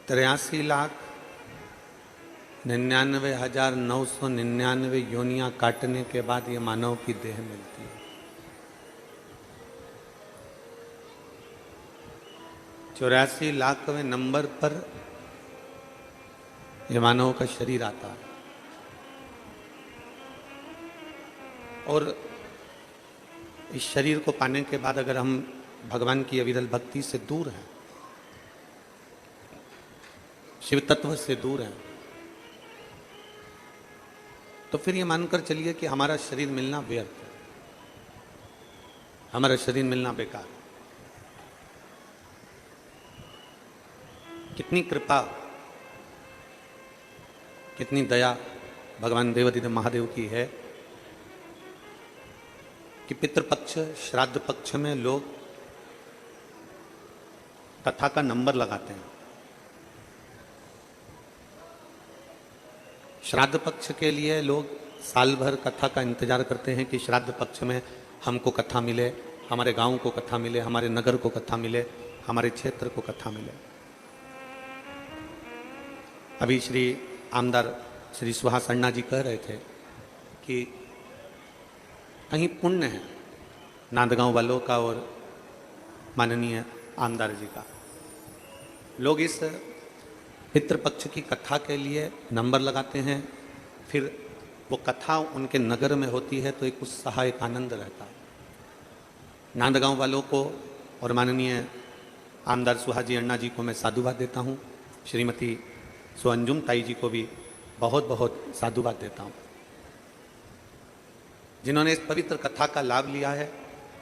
83,99,999 योनियां काटने के बाद ये मानव की देह मिलती है। 84,00,000वें नंबर पर ये मानव का शरीर आता है और इस शरीर को पाने के बाद अगर हम भगवान की अविरल भक्ति से दूर हैं, शिव तत्व से दूर हैं, तो फिर ये मानकर चलिए कि हमारा शरीर मिलना व्यर्थ है, हमारा शरीर मिलना बेकार है। कितनी कृपा, कितनी दया भगवान देवाधिदेव महादेव की है कि पितृपक्ष श्राद्ध पक्ष में लोग कथा का नंबर लगाते हैं। श्राद्ध पक्ष के लिए लोग साल भर कथा का इंतजार करते हैं कि श्राद्ध पक्ष में हमको कथा मिले, हमारे गांव को कथा मिले, हमारे नगर को कथा मिले, हमारे क्षेत्र को कथा मिले। अभी श्री आमदार श्री सुहास अन्ना जी कह रहे थे कि कहीं पुण्य है नांदगांव वालों का और माननीय आमदार जी का। लोग इस पितृपक्ष की कथा के लिए नंबर लगाते हैं, फिर वो कथा उनके नगर में होती है तो एक उत्साह, एक आनंद रहता है। नांदगांव वालों को और माननीय आमदार सुहाजी अन्ना जी को मैं साधुवाद देता हूँ, श्रीमती सुअंजुम ताई जी को भी बहुत बहुत साधुवाद देता हूँ, जिन्होंने इस पवित्र कथा का लाभ लिया है।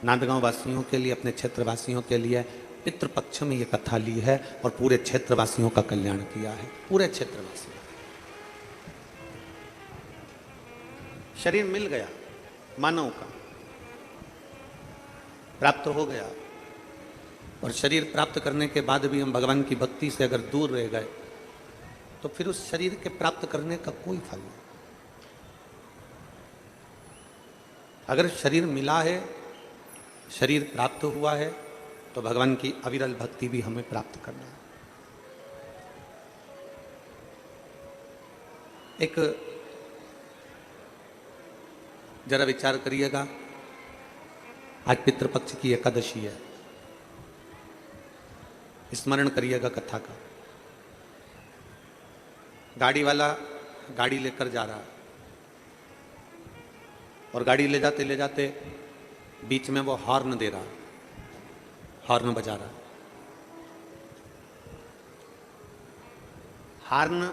नांदगांव वासियों के लिए, अपने क्षेत्रवासियों के लिए पितृपक्ष में ये कथा ली है और पूरे क्षेत्रवासियों का कल्याण किया है। पूरे क्षेत्रवासियों शरीर मिल गया, मानव का प्राप्त हो गया, और शरीर प्राप्त करने के बाद भी हम भगवान की भक्ति से अगर दूर रह गए तो फिर उस शरीर के प्राप्त करने का कोई फल नहीं। अगर शरीर मिला है, शरीर प्राप्त हुआ है, तो भगवान की अविरल भक्ति भी हमें प्राप्त करना है। एक जरा विचार करिएगा, आज पितृपक्ष की एकादशी है, स्मरण करिएगा कथा का। गाड़ी वाला गाड़ी लेकर जा रहा है और गाड़ी ले जाते बीच में वो हॉर्न दे रहा है, हॉर्न बजा रहा है। हॉर्न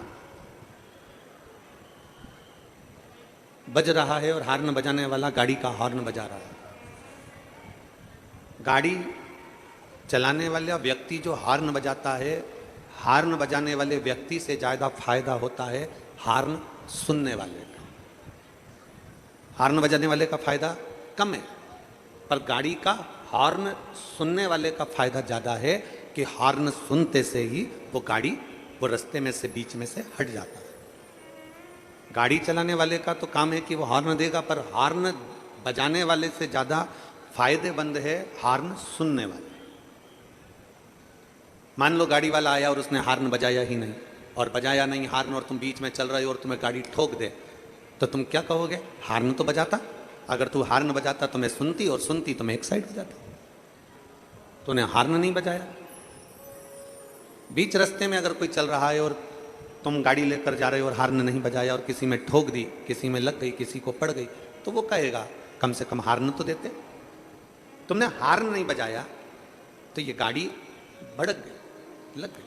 बज रहा है और हॉर्न बजाने वाला गाड़ी का हॉर्न बजा रहा है। गाड़ी चलाने वाला व्यक्ति जो हॉर्न बजाता है, हॉर्न बजाने वाले व्यक्ति से ज्यादा फायदा होता है हॉर्न सुनने वाले का। हॉर्न बजाने वाले का फायदा कम है, पर गाड़ी का हॉर्न सुनने वाले का फायदा ज्यादा है कि हॉर्न सुनते से ही वो गाड़ी वो रास्ते में से, बीच में से हट जाता है। गाड़ी चलाने वाले का तो काम है कि वो हॉर्न देगा, पर हॉर्न बजाने वाले से ज्यादा फायदेमंद है हॉर्न सुनने वाले। मान लो गाड़ी वाला आया और उसने हॉर्न बजाया ही नहीं, और बजाया नहीं हॉर्न, और तुम बीच में चल रहे हो और तुम्हें गाड़ी ठोक दे, तो तुम क्या कहोगे? हॉर्न तो बजाता, अगर तू हॉर्न बजाता तो मैं सुनती, और सुनती तो मैं एक साइड हो जाता। तूने हॉर्न नहीं बजाया। बीच रास्ते में अगर कोई चल रहा है और तुम गाड़ी लेकर जा रहे हो और हॉर्न नहीं बजाया और किसी में ठोक दी, किसी में लग गई, किसी को पड़ गई, तो वो कहेगा कम से कम हॉर्न तो देते। तुमने हॉर्न नहीं बजाया तो ये गाड़ी भड़क गई, लग गई।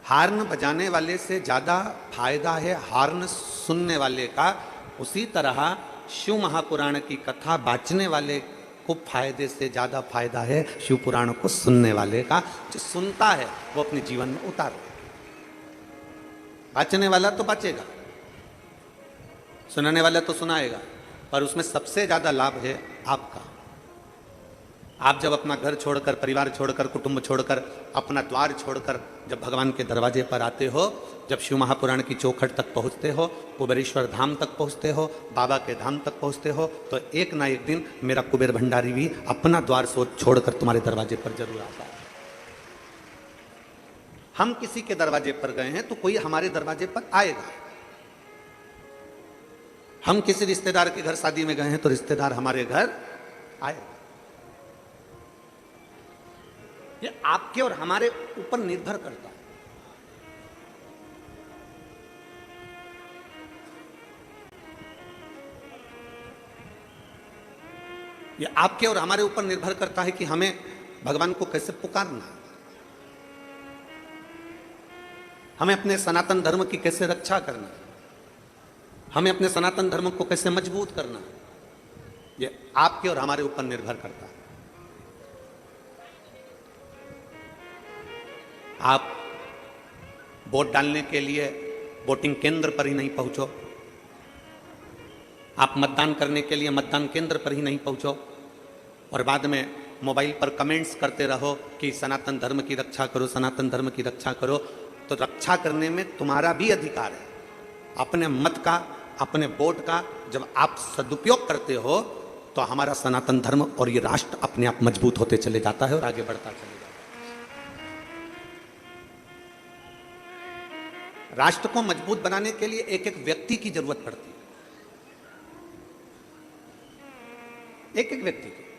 हॉर्न बजाने वाले से ज्यादा फायदा है हॉर्न सुनने वाले का। उसी तरह शिव महापुराण की कथा बांचने वाले को फायदे से ज्यादा फायदा है शिव पुराण को सुनने वाले का। जो सुनता है वो अपने जीवन में उतार, बांचने वाला तो बांचेगा, सुनाने वाला तो सुनाएगा, पर उसमें सबसे ज्यादा लाभ है आपका। आप जब अपना घर छोड़कर, परिवार छोड़कर, कुटुंब छोड़कर, अपना द्वार छोड़कर जब भगवान के दरवाजे पर आते हो, जब शिव महापुराण की चौखट तक पहुँचते हो, कुबेरेश्वर धाम तक पहुँचते हो, बाबा के धाम तक पहुँचते हो, तो एक ना एक दिन मेरा कुबेर भंडारी भी अपना द्वार छोड़कर तुम्हारे दरवाजे पर जरूर आता है। हम किसी के दरवाजे पर गए हैं तो कोई हमारे दरवाजे पर आएगा। हम किसी रिश्तेदार के घर शादी में गए हैं तो रिश्तेदार हमारे घर आएगा। ये आपके और हमारे ऊपर निर्भर करता है। ये आपके और हमारे ऊपर निर्भर करता है कि हमें भगवान को कैसे पुकारना है, हमें अपने सनातन धर्म की कैसे रक्षा करना है, हमें अपने सनातन धर्म को कैसे मजबूत करना है। ये आपके और हमारे ऊपर निर्भर करता है। आप वोट डालने के लिए वोटिंग केंद्र पर ही नहीं पहुंचो, आप मतदान करने के लिए मतदान केंद्र पर ही नहीं पहुंचो और बाद में मोबाइल पर कमेंट्स करते रहो कि सनातन धर्म की रक्षा करो, सनातन धर्म की रक्षा करो। तो रक्षा करने में तुम्हारा भी अधिकार है। अपने मत का, अपने वोट का जब आप सदुपयोग करते हो तो हमारा सनातन धर्म और ये राष्ट्र अपने आप मजबूत होते चले जाता है और आगे बढ़ता चले जाता है। राष्ट्र को मजबूत बनाने के लिए एक एक व्यक्ति की जरूरत पड़ती है, एक एक व्यक्ति की।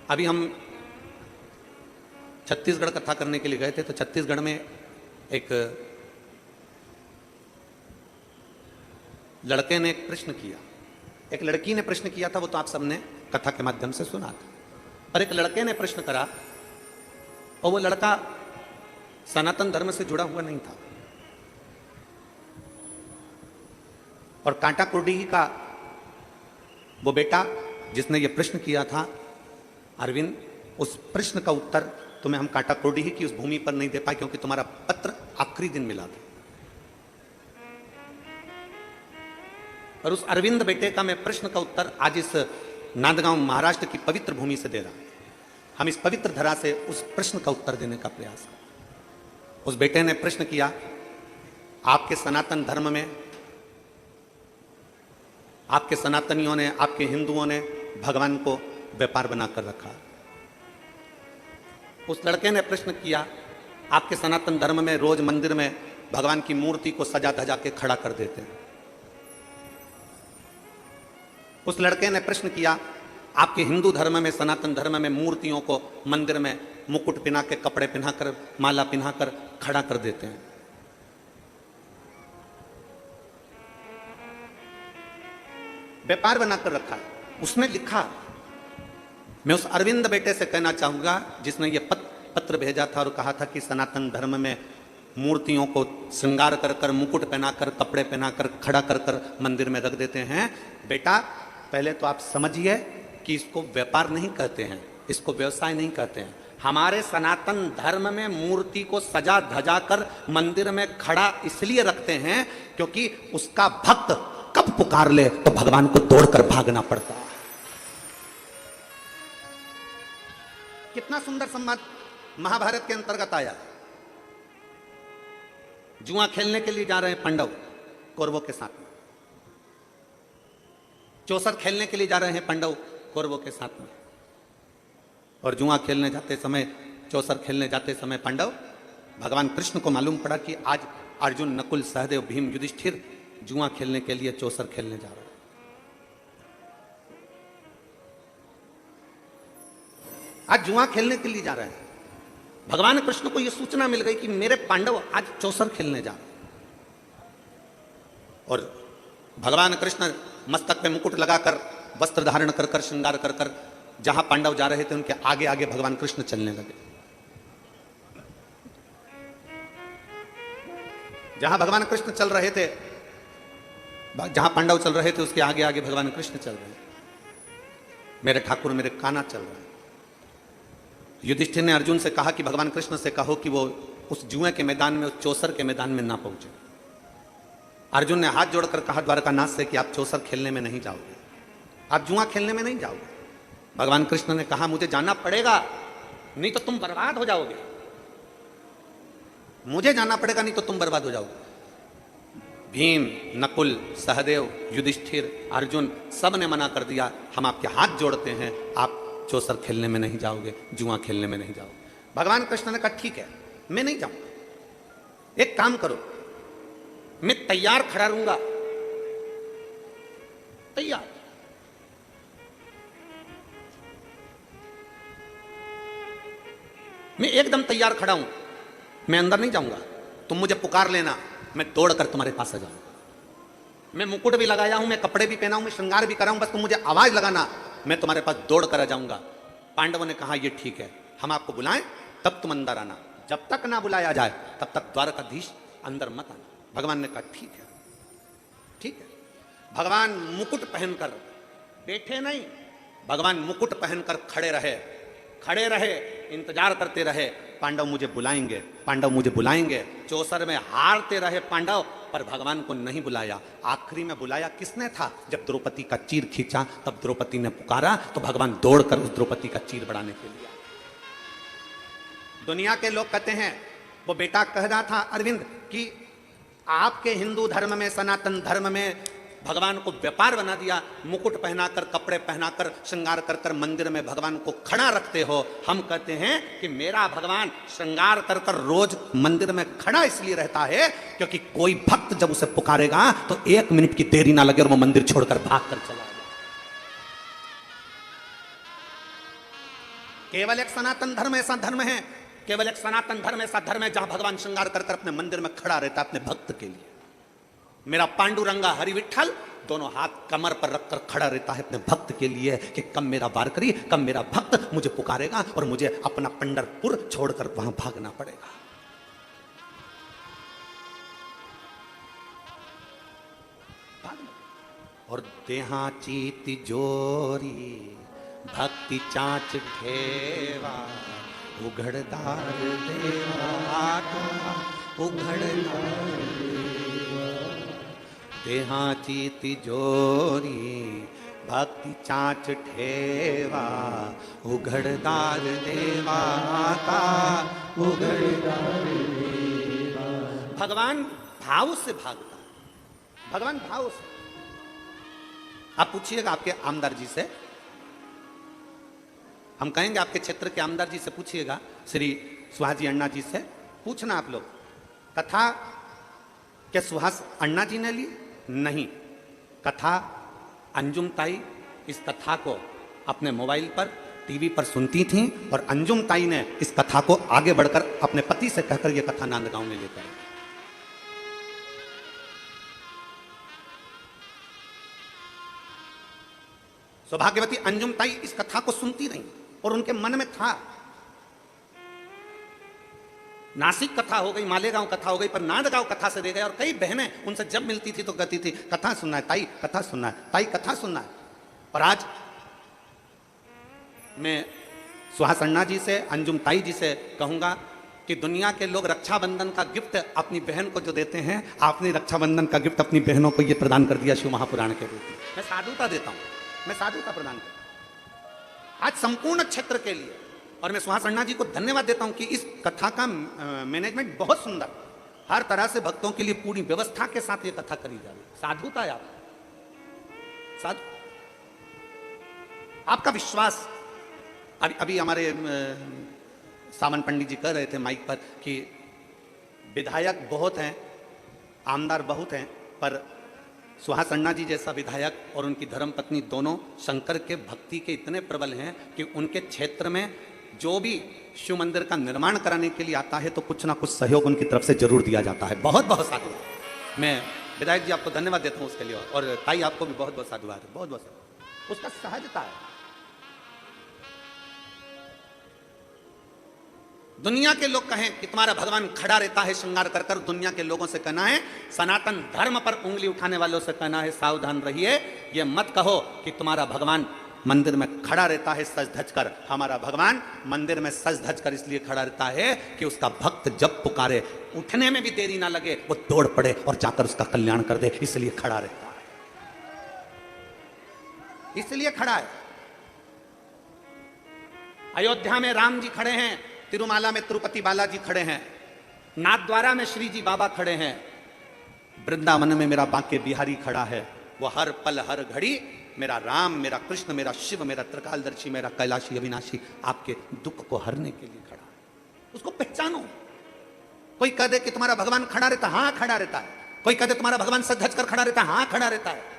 अभी हम छत्तीसगढ़ कथा करने के लिए गए थे तो छत्तीसगढ़ में एक लड़के ने एक प्रश्न किया, एक लड़की ने प्रश्न किया था, वो तो आप सबने कथा के माध्यम से सुना था। और एक लड़के ने प्रश्न करा और वो लड़का सनातन धर्म से जुड़ा हुआ नहीं था और कांटा कुर्डी का वो बेटा जिसने ये प्रश्न किया था, अरविंद, उस प्रश्न का उत्तर तुम्हें हम कांटा कुर्डी की उस भूमि पर नहीं दे पाए क्योंकि तुम्हारा पत्र आखिरी दिन मिला था। और उस अरविंद बेटे का मैं प्रश्न का उत्तर आज इस नांदगांव महाराष्ट्र की पवित्र भूमि से दे रहा हूं। हम इस पवित्र धरा से उस प्रश्न का उत्तर देने का प्रयास करें। उस बेटे ने प्रश्न किया, आपके सनातन धर्म में, आपके सनातनियों ने, आपके हिंदुओं ने भगवान को व्यापार बनाकर रखा। उस लड़के ने प्रश्न किया, आपके सनातन धर्म में रोज मंदिर में भगवान की मूर्ति को सजा धजा के खड़ा कर देते हैं। उस लड़के ने प्रश्न किया, आपके हिंदू धर्म में, सनातन धर्म में मूर्तियों को मंदिर में मुकुट पिना के, कपड़े पिनाकर, माला पिनाकर खड़ा कर देते हैं। व्यापार बनाकर रखा है। उसने लिखा, मैं उस अरविंद बेटे से कहना चाहूंगा जिसने ये पत्र भेजा था और कहा था कि सनातन धर्म में मूर्तियों को श्रृंगार कर कर, मुकुट पहनाकर, कपड़े पहनाकर खड़ा कर कर मंदिर में रख देते हैं। बेटा, पहले तो आप समझिए कि इसको व्यापार नहीं कहते हैं, इसको व्यवसाय नहीं कहते हैं। हमारे सनातन धर्म में मूर्ति को सजा धजा कर मंदिर में खड़ा इसलिए रखते हैं क्योंकि उसका भक्त कब पुकार ले तो भगवान को तोड़कर भागना पड़ता है। कितना सुंदर संवाद महाभारत के अंतर्गत आया। जुआ खेलने के लिए जा रहे हैं पांडव कौरवों के साथ में, चौसर खेलने के लिए जा रहे हैं पांडव कौरवों के साथ में। और जुआ खेलने जाते समय, चौसर खेलने जाते समय पांडव, भगवान कृष्ण को मालूम पड़ा कि आज अर्जुन, नकुल, सहदेव, भीम, युधिष्ठिर जुआ खेलने के लिए, चौसर खेलने जा रहे हैं। आज जुआ खेलने के लिए जा रहे हैं। भगवान कृष्ण को यह सूचना मिल गई कि मेरे पांडव आज चौसर खेलने जा रहे हैं। और भगवान कृष्ण मस्तक पे मुकुट लगाकर, वस्त्र धारण कर कर, श्रृंगार कर कर जहां पांडव जा रहे थे उनके आगे आगे भगवान कृष्ण चलने लगे। जहां भगवान कृष्ण चल रहे थे, जहां पांडव चल रहे थे उसके आगे आगे भगवान कृष्ण चल रहे हैं। मेरे ठाकुर, मेरे कान्हा चल रहे हैं। युधिष्ठिर ने अर्जुन से कहा कि भगवान कृष्ण से कहो कि वो उस जुए के मैदान में, उस चौसर के मैदान में ना पहुंचे। अर्जुन ने हाथ जोड़कर कहा द्वारकानाथ से कि आप चौसर खेलने में नहीं जाओगे, आप जुआ खेलने में नहीं जाओगे। भगवान कृष्ण ने कहा मुझे जाना पड़ेगा, नहीं तो तुम बर्बाद हो जाओगे। मुझे जाना पड़ेगा, नहीं तो तुम बर्बाद हो जाओगे। भीम, नकुल, सहदेव, युधिष्ठिर, अर्जुन सब ने मना कर दिया, हम आपके हाथ जोड़ते हैं, आप चौसर खेलने में नहीं जाओगे, जुआ खेलने में नहीं जाओगे। भगवान कृष्ण ने कहा ठीक है, मैं नहीं जाऊंगा, एक काम करो, मैं तैयार खड़ा रहूंगा, तैयार। मैं एकदम तैयार खड़ा हूं, मैं अंदर नहीं जाऊंगा, तुम मुझे पुकार लेना, मैं दौड़कर तुम्हारे पास आ जाऊंगा। मैं मुकुट भी लगाया हूं, मैं कपड़े भी पहना हूं, मैं श्रृंगार भी करा हूं, बस तुम मुझे आवाज लगाना, मैं तुम्हारे पास दौड़ कर आ जाऊंगा। पांडवों ने कहा ये ठीक है, हम आपको बुलाएं तब तुम अंदर आना, जब तक ना बुलाया जाए तब तक द्वारकाधीश अंदर मत आना। भगवान ने कहा ठीक है, ठीक है। भगवान मुकुट पहनकर बैठे नहीं, भगवान मुकुट पहनकर खड़े रहे, खड़े रहे, इंतजार करते रहे, पांडव मुझे बुलाएंगे, पांडव मुझे बुलाएंगे। चौसर में हारते रहे पांडव, पर भगवान को नहीं बुलाया। आखिरी में बुलाया किसने था? जब द्रौपदी का चीर खींचा तब द्रौपदी ने पुकारा तो भगवान दौड़कर उस द्रौपदी का चीर बढ़ाने के लिए। दुनिया के लोग कहते हैं, वो बेटा कह रहा था अरविंद कि आपके हिंदू धर्म में, सनातन धर्म में भगवान को व्यापार बना दिया, मुकुट पहनाकर, कपड़े पहनाकर, श्रृंगार कर कर मंदिर में भगवान को खड़ा रखते हो। हम कहते हैं कि मेरा भगवान श्रृंगार कर कर रोज मंदिर में खड़ा इसलिए रहता है क्योंकि कोई भक्त जब उसे पुकारेगा तो 1 मिनट की देरी ना लगे और वो मंदिर छोड़कर भाग कर चला जाए। केवल एक सनातन धर्म ऐसा धर्म है, केवल एक सनातन धर्म ऐसा धर्म है जहां भगवान श्रृंगार कर कर अपने मंदिर में खड़ा रहता है अपने भक्त के लिए। मेरा पांडुरंगा हरि विठल दोनों हाथ कमर पर रखकर खड़ा रहता है अपने भक्त के लिए कि कब मेरा वारकरी, कब मेरा भक्त मुझे पुकारेगा और मुझे अपना पंढरपुर छोड़कर वहां भागना पड़ेगा। और देहाची तिजोरी भक्ति चाच ठेवा, उघड़दार देवा उघड़दार देहाची तिजोरी भक्ति चाच ठेवा, उघड़दार देवा का उघड़दार देवा। भगवान भाव से भागता, भगवान भाव से। आप पूछिएगा आपके आमदार जी से, हम कहेंगे आपके क्षेत्र के आमदार जी से पूछिएगा, श्री सुहास अण्णा जी से पूछना आप लोग, कथा क्या सुहास अण्णा जी ने ली? नहीं, कथा अंजुम ताई इस कथा को अपने मोबाइल पर, टीवी पर सुनती थी और अंजुम ताई ने इस कथा को आगे बढ़कर अपने पति से कहकर यह कथा नांदगांव में लेकर आई। सौभाग्यवती अंजुम ताई इस कथा को सुनती रही और उनके मन में था। नासिक कथा हो गई, मालेगांव कथा हो गई, पर नांदगांव कथा से रह गए। और कई बहनें उनसे जब मिलती थी तो कहती थी कथा सुनना है ताई, कथा सुनना है ताई, कथा सुनना है। और आज मैं सुहास अण्णा जी से, अंजुम ताई जी से कहूंगा कि दुनिया के लोग रक्षाबंधन का गिफ्ट अपनी बहन को जो देते हैं, आपने रक्षाबंधन का गिफ्ट अपनी बहनों को यह प्रदान कर दिया शिव महापुराण के रूप में। मैं साधुता देता हूं, मैं साधुता प्रदान करता हूं आज संपूर्ण क्षेत्र के लिए। और मैं सुहास अण्णा जी को धन्यवाद देता हूं कि इस कथा का मैनेजमेंट बहुत सुंदर, हर तरह से भक्तों के लिए पूरी व्यवस्था के साथ ये कथा करी जा रही है। साधुता है आप, साधु आपका विश्वास। अभी हमारे सावन पंडित जी कह रहे थे माइक पर कि विधायक बहुत हैं, आमदार बहुत हैं, पर सुहास अण्णा जी जैसा विधायक और उनकी धर्मपत्नी दोनों शंकर के भक्ति के इतने प्रबल हैं कि उनके क्षेत्र में जो भी शिव मंदिर का निर्माण कराने के लिए आता है तो कुछ ना कुछ सहयोग उनकी तरफ से जरूर दिया जाता है। बहुत बहुत साधुवाद। मैं विधायक जी आपको धन्यवाद देता हूं उसके लिए, और ताई आपको भी बहुत बहुत साधुवाद, बहुत बहुत साधुवाद। उसका सहजता है। दुनिया के लोग कहें कि तुम्हारा भगवान खड़ा रहता है श्रृंगार कर कर, दुनिया के लोगों से कहना है, सनातन धर्म पर उंगली उठाने वालों से कहना है सावधान रहिए। ये मत कहो कि तुम्हारा भगवान मंदिर में खड़ा रहता है सज धज कर। हमारा भगवान मंदिर में सज धज कर इसलिए खड़ा रहता है कि उसका भक्त जब पुकारे, उठने में भी देरी ना लगे, वो दौड़ पड़े और जाकर उसका कल्याण कर दे, इसलिए खड़ा रहता है, इसलिए खड़ा है। अयोध्या में राम जी खड़े हैं, तिरुमाला में तिरुपति बालाजी खड़े हैं, नाथद्वारा में श्री जी बाबा खड़े हैं, वृंदावन में मेरा बांके बिहारी खड़ा है। वो हर पल हर घड़ी मेरा राम, मेरा कृष्ण, मेरा शिव, मेरा त्रिकालदर्शी, मेरा कैलाशी अविनाशी आपके दुख को हरने के लिए खड़ा है। उसको पहचानो। कोई कह दे कि तुम्हारा भगवान खड़ा रहता है, हाँ खड़ा रहता है। कोई कह दे तुम्हारा भगवान सज धज कर खड़ा रहता है, हाँ खड़ा रहता है।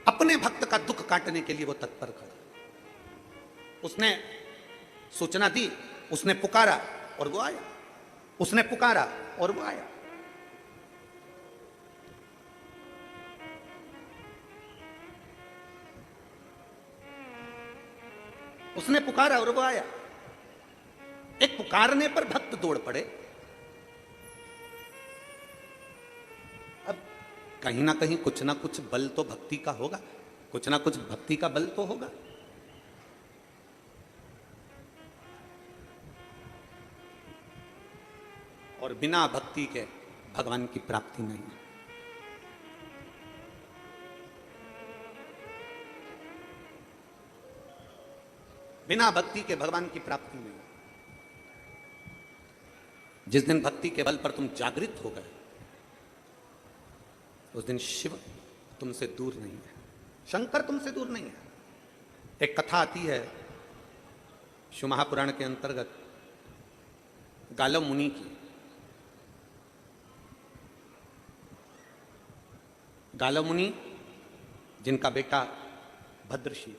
अपने भक्त का दुख काटने के लिए वो तत्पर खड़ा। उसने सूचना दी, उसने पुकारा और वो आया, उसने पुकारा और वो आया। उसने पुकारा और वो आया। एक पुकारने पर भक्त दौड़ पड़े। अब कहीं ना कहीं कुछ ना कुछ बल तो भक्ति का होगा, कुछ ना कुछ भक्ति का बल तो होगा। और बिना भक्ति के भगवान की प्राप्ति नहीं है। बिना भक्ति के भगवान की प्राप्ति नहीं। जिस दिन भक्ति के बल पर तुम जागृत हो गए, उस दिन शिव तुमसे दूर नहीं है, शंकर तुमसे दूर नहीं है। एक कथा आती है शिव महापुराण के अंतर्गत गालव मुनि की। गालव मुनि जिनका बेटा भद्रशील,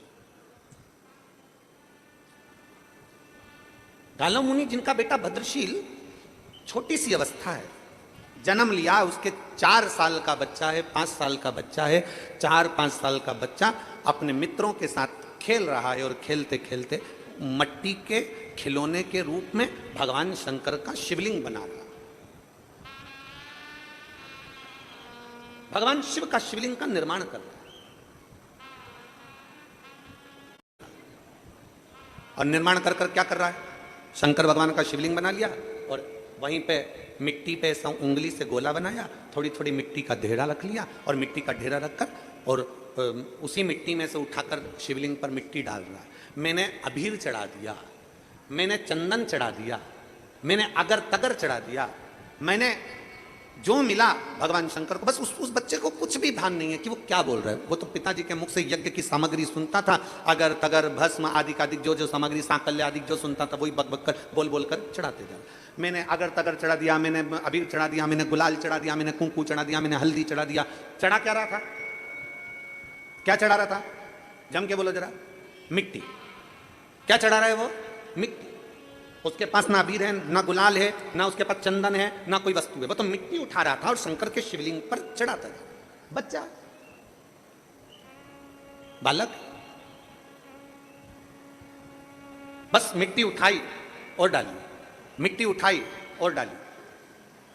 गालव मुनि जिनका बेटा भद्रशील, छोटी सी अवस्था है, जन्म लिया, उसके 4 साल का बच्चा है, 5 साल का बच्चा है। 4-5 साल का बच्चा अपने मित्रों के साथ खेल रहा है और खेलते खेलते मट्टी के खिलौने के रूप में भगवान शंकर का शिवलिंग बना रहा है। भगवान शिव का शिवलिंग का निर्माण कर रहा है। और निर्माण कर कर क्या कर रहा है? शंकर भगवान का शिवलिंग बना लिया और वहीं पे मिट्टी पे उंगली से गोला बनाया, थोड़ी थोड़ी मिट्टी का ढेरा रख लिया और मिट्टी का ढेरा रखकर और उसी मिट्टी में से उठाकर शिवलिंग पर मिट्टी डाल रहा है। मैंने अबीर चढ़ा दिया, मैंने चंदन चढ़ा दिया, मैंने अगर तगर चढ़ा दिया, मैंने जो मिला भगवान शंकर को। बस उस बच्चे को कुछ भी भान नहीं है कि वो क्या बोल रहा है। वो तो पिताजी के मुख से यज्ञ की सामग्री सुनता था, अगर तगर भस्म आदि का जो सामग्री सांकल्य आदि जो सुनता था वही बक बक कर बोल बोल कर चढ़ाते जा। मैंने अगर तगर चढ़ा दिया, मैंने अबीर चढ़ा दिया, मैंने गुलाल चढ़ा दिया, मैंने कुंकू चढ़ा दिया, मैंने हल्दी चढ़ा दिया। चढ़ा क्या रहा था? क्या चढ़ा रहा था? जम के बोलो जरा। मिट्टी। क्या चढ़ा रहा है वो? मिट्टी। उसके पास ना अबीर है, ना गुलाल है, ना उसके पास चंदन है, ना कोई वस्तु है। वो तो मिट्टी उठा रहा था और शंकर के शिवलिंग पर चढ़ाता था। बच्चा, बालक, बस मिट्टी उठाई और डाली, मिट्टी उठाई और डाली।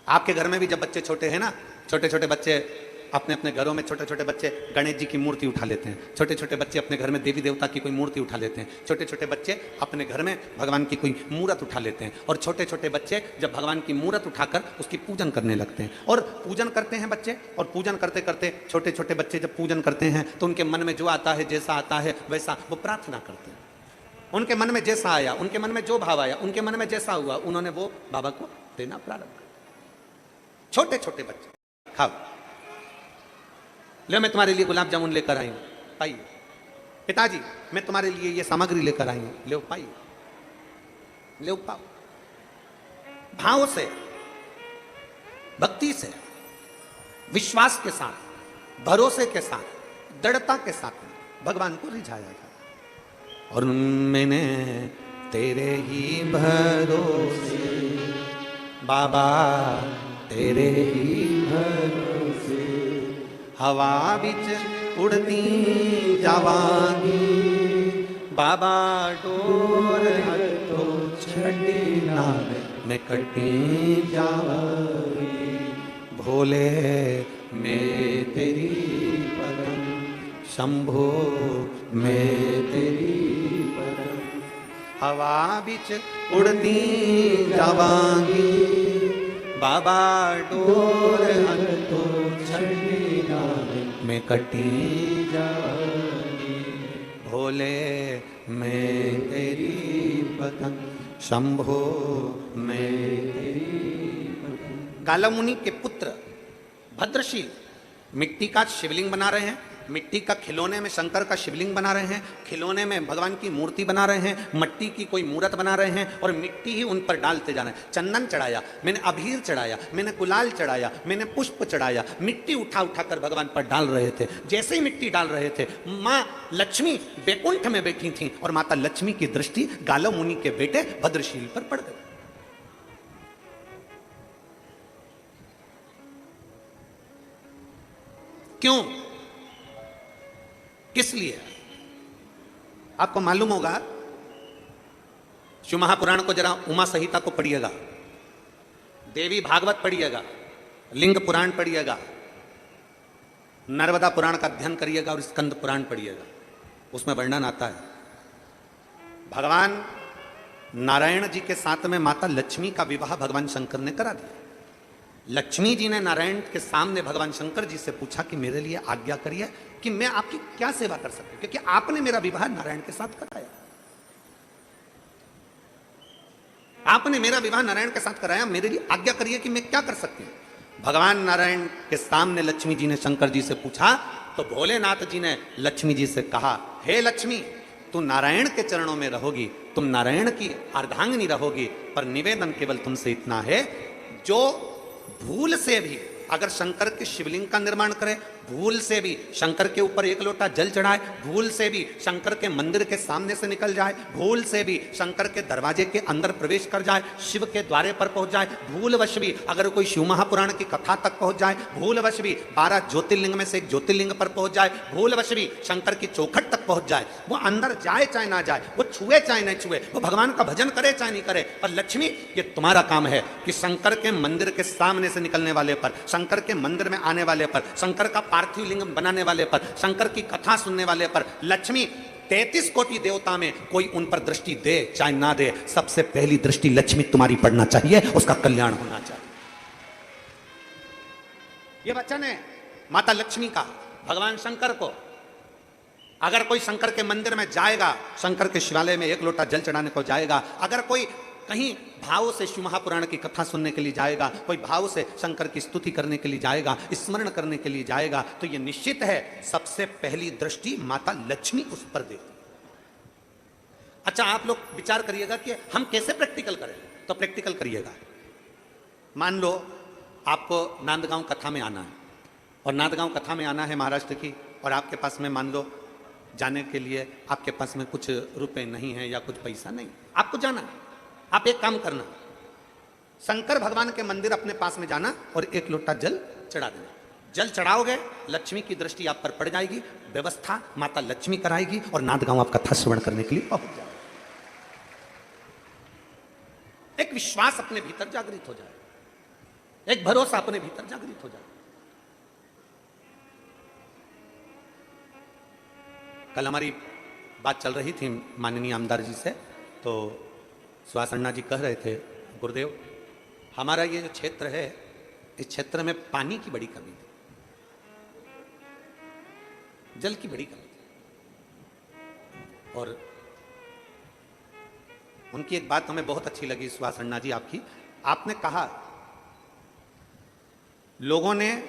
आपके घर में भी जब बच्चे छोटे हैं ना, छोटे छोटे बच्चे अपने अपने घरों में, छोटे छोटे बच्चे गणेश जी की मूर्ति उठा लेते हैं, छोटे छोटे बच्चे अपने घर में देवी देवता की कोई मूर्ति उठा लेते हैं, छोटे छोटे बच्चे अपने घर में भगवान की कोई मूर्त उठा लेते हैं। और छोटे छोटे बच्चे जब भगवान की मूर्त उठाकर उसकी पूजन करने लगते हैं और पूजन करते हैं बच्चे। और पूजन करते करते छोटे छोटे बच्चे जब पूजन करते हैं तो उनके मन में जो आता है, जैसा आता है वैसा वो प्रार्थना करते हैं। उनके मन में जैसा आया, उनके मन में जो भाव आया, उनके मन में जैसा हुआ, उन्होंने वो बाबा को देना प्रारंभ कर। छोटे छोटे बच्चे, खाओ, ले मैं तुम्हारे लिए गुलाब जामुन लेकर आई हूं, पाइए। पिताजी मैं तुम्हारे लिए ये सामग्री लेकर आई हूं, ले पाइए, ले पाओ। भाव से, भक्ति से, विश्वास के साथ, भरोसे के साथ, दृढ़ता के साथ भगवान को रिझाया जाए। और मैंने तेरे ही भरोसे बाबा, तेरे ही भरोसे हवा बिच उड़ती जावांगी बाबा, डोर तो छड़ी ना मैं कटी जावांगी। भोले मैं तेरी पदम, शंभो मैं तेरी पदम, हवा बिच उड़ती जावांगी बाबा, डोर तो छड़ी ना मैं कटी जाऊंगी। भोले मैं तेरी पतंग, शंभो मैं तेरी पतंग। गालव मुनि के पुत्र भद्रशील मिट्टी का शिवलिंग बना रहे हैं, मिट्टी का खिलौने में शंकर का शिवलिंग बना रहे हैं, खिलौने में भगवान की मूर्ति बना रहे हैं, मट्टी की कोई मूर्त बना रहे हैं और मिट्टी ही उन पर डालते जा रहे हैं। चंदन चढ़ाया, मैंने अबीर चढ़ाया, मैंने गुलाल चढ़ाया, मैंने पुष्प चढ़ाया, मिट्टी उठा उठा कर भगवान पर डाल रहे थे। जैसे ही मिट्टी डाल रहे थे, माँ लक्ष्मी बैकुंठ में बैठी थी और माता लक्ष्मी की दृष्टि गालव मुनि के बेटे भद्रशील पर पड़ गई। क्यों? किस लिए? आपको मालूम होगा, शिव महापुराण को जरा उमा संहिता को पढ़िएगा, देवी भागवत पढ़िएगा, लिंग पुराण पढ़िएगा, नर्मदा पुराण का अध्ययन करिएगा और स्कंद पुराण पढ़िएगा। उसमें वर्णन आता है भगवान नारायण जी के साथ में माता लक्ष्मी का विवाह भगवान शंकर ने करा दिया। लक्ष्मी जी ने नारायण के सामने भगवान शंकर जी से पूछा कि मेरे लिए आज्ञा करिए कि मैं आपकी क्या सेवा कर सकती हूं, क्योंकि आपने मेरा विवाह नारायण के साथ कराया। आपने मेरा विवाह नारायण के साथ कराया, मेरे लिए आज्ञा करिए कि मैं क्या कर सकती हूं। भगवान नारायण के सामने लक्ष्मी जी ने शंकर जी से पूछा तो भोलेनाथ जी ने लक्ष्मी जी से कहा, हे लक्ष्मी, तू नारायण के चरणों में रहोगी, तुम नारायण की अर्धांगिनी रहोगी, पर निवेदन केवल तुमसे इतना है, जो भूल से भी अगर शंकर के शिवलिंग का निर्माण करे, भूल से भी शंकर के ऊपर एक लोटा जल चढ़ाए, भूल से भी शंकर के मंदिर के सामने से निकल जाए, भूल से भी शंकर के दरवाजे के अंदर प्रवेश कर जाए, शिव के द्वारे पर पहुंच जाए, भूलवश भी अगर कोई शिव महापुराण की कथा तक पहुंच जाए, भूलवश भी 12 ज्योतिर्लिंग में से एक ज्योतिर्लिंग पर पहुंच जाए, भूलवश भी शंकर की चौखट तक पहुंच जाए, वो अंदर जाए चाहे ना जाए, वो छुए चाहे नहीं छुए, वो भगवान का भजन करे चाहे नहीं करे, पर लक्ष्मी ये तुम्हारा काम है कि शंकर के मंदिर के सामने से निकलने वाले पर, शंकर के मंदिर में आने वाले पर, शंकर का पार्थिव लिंग बनाने वाले पर, शंकर की कथा सुनने वाले पर, लक्ष्मी 33 कोटि देवता में कोई उन पर दृष्टि दे चाहे ना दे, सबसे पहली दृष्टि लक्ष्मी तुम्हारी पड़ना चाहिए, उसका कल्याण होना चाहिए। यह वचन है माता लक्ष्मी का भगवान शंकर को। अगर कोई शंकर के मंदिर में जाएगा, शंकर के शिवालय में एक लोटा जल चढ़ाने को जाएगा, अगर कोई कहीं भाव से शिव महापुराण की कथा सुनने के लिए जाएगा, कोई भाव से शंकर की स्तुति करने के लिए जाएगा, स्मरण करने के लिए जाएगा, तो यह निश्चित है सबसे पहली दृष्टि माता लक्ष्मी उस पर देती। अच्छा, आप लोग विचार करिएगा कि हम कैसे प्रैक्टिकल करें, तो प्रैक्टिकल करिएगा। मान लो आपको नांदगांव कथा में आना है, और नांदगांव कथा में आना है महाराष्ट्र की, और आपके पास में मान लो जाने के लिए आपके पास में कुछ रुपए नहीं है या कुछ पैसा नहीं, आपको जाना है। आप एक काम करना, शंकर भगवान के मंदिर अपने पास में जाना और एक लोटा जल चढ़ा देना। जल चढ़ाओगे, लक्ष्मी की दृष्टि आप पर पड़ जाएगी, व्यवस्था माता लक्ष्मी कराएगी और नांदगांव आप कथा श्रवण करने के लिए पहुंच जाएगा। एक विश्वास अपने भीतर जागृत हो जाए, एक भरोसा अपने भीतर जागृत हो जाए। कल हमारी बात चल रही थी माननीय आमदार जी से, तो सुहास अन्ना जी कह रहे थे, गुरुदेव हमारा ये जो क्षेत्र है, इस क्षेत्र में पानी की बड़ी कमी थी, जल की बड़ी कमी थी। और उनकी एक बात हमें बहुत अच्छी लगी सुहास अन्ना जी आपकी। आपने कहा लोगों ने,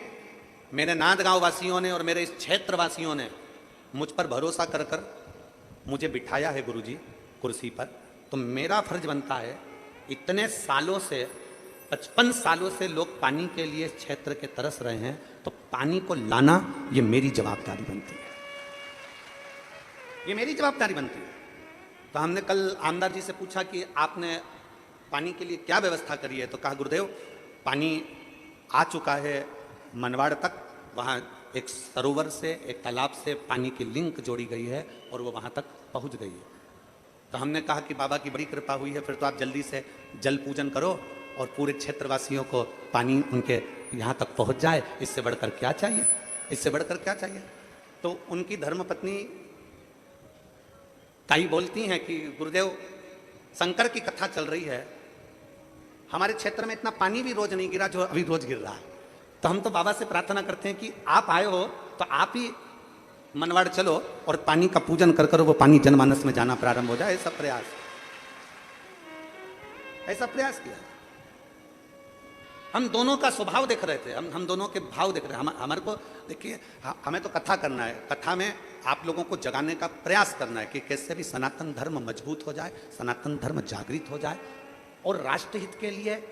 मेरे नांदगांव वासियों ने और मेरे इस क्षेत्र वासियों ने मुझ पर भरोसा कर कर मुझे बिठाया है गुरुजी कुर्सी पर, तो मेरा फर्ज बनता है, इतने सालों से 55 सालों से लोग पानी के लिए क्षेत्र के तरस रहे हैं, तो पानी को लाना ये मेरी जवाबदारी बनती है, ये मेरी जवाबदारी बनती है। तो हमने कल आमदार जी से पूछा कि आपने पानी के लिए क्या व्यवस्था करी है, तो कहा गुरुदेव पानी आ चुका है मनवाड़ तक, वहाँ एक सरोवर से, एक तालाब से पानी की लिंक जोड़ी गई है और वो वहाँ तक पहुँच गई है। तो हमने कहा कि बाबा की बड़ी कृपा हुई है, फिर तो आप जल्दी से जल पूजन करो और पूरे क्षेत्रवासियों को पानी उनके यहाँ तक पहुँच जाए, इससे बढ़कर क्या चाहिए, इससे बढ़कर क्या चाहिए। तो उनकी धर्मपत्नी ताई बोलती हैं कि गुरुदेव शंकर की कथा चल रही है, हमारे क्षेत्र में इतना पानी भी रोज नहीं गिरा जो अभी रोज गिर रहा है, तो हम तो बाबा से प्रार्थना करते हैं कि आप आए हो तो आप ही मनवाड़ चलो और पानी का पूजन कर कर वो पानी जनमानस में जाना प्रारंभ हो जाए। ऐसा प्रयास किया। हम दोनों का स्वभाव देख रहे थे, हम दोनों के भाव देख रहे हैं। हमारे को देखिए, हमें तो कथा करना है, कथा में आप लोगों को जगाने का प्रयास करना है कि कैसे भी सनातन धर्म मजबूत हो जाए, सनातन धर्म जागृत हो जाए, और राष्ट्रहित के लिए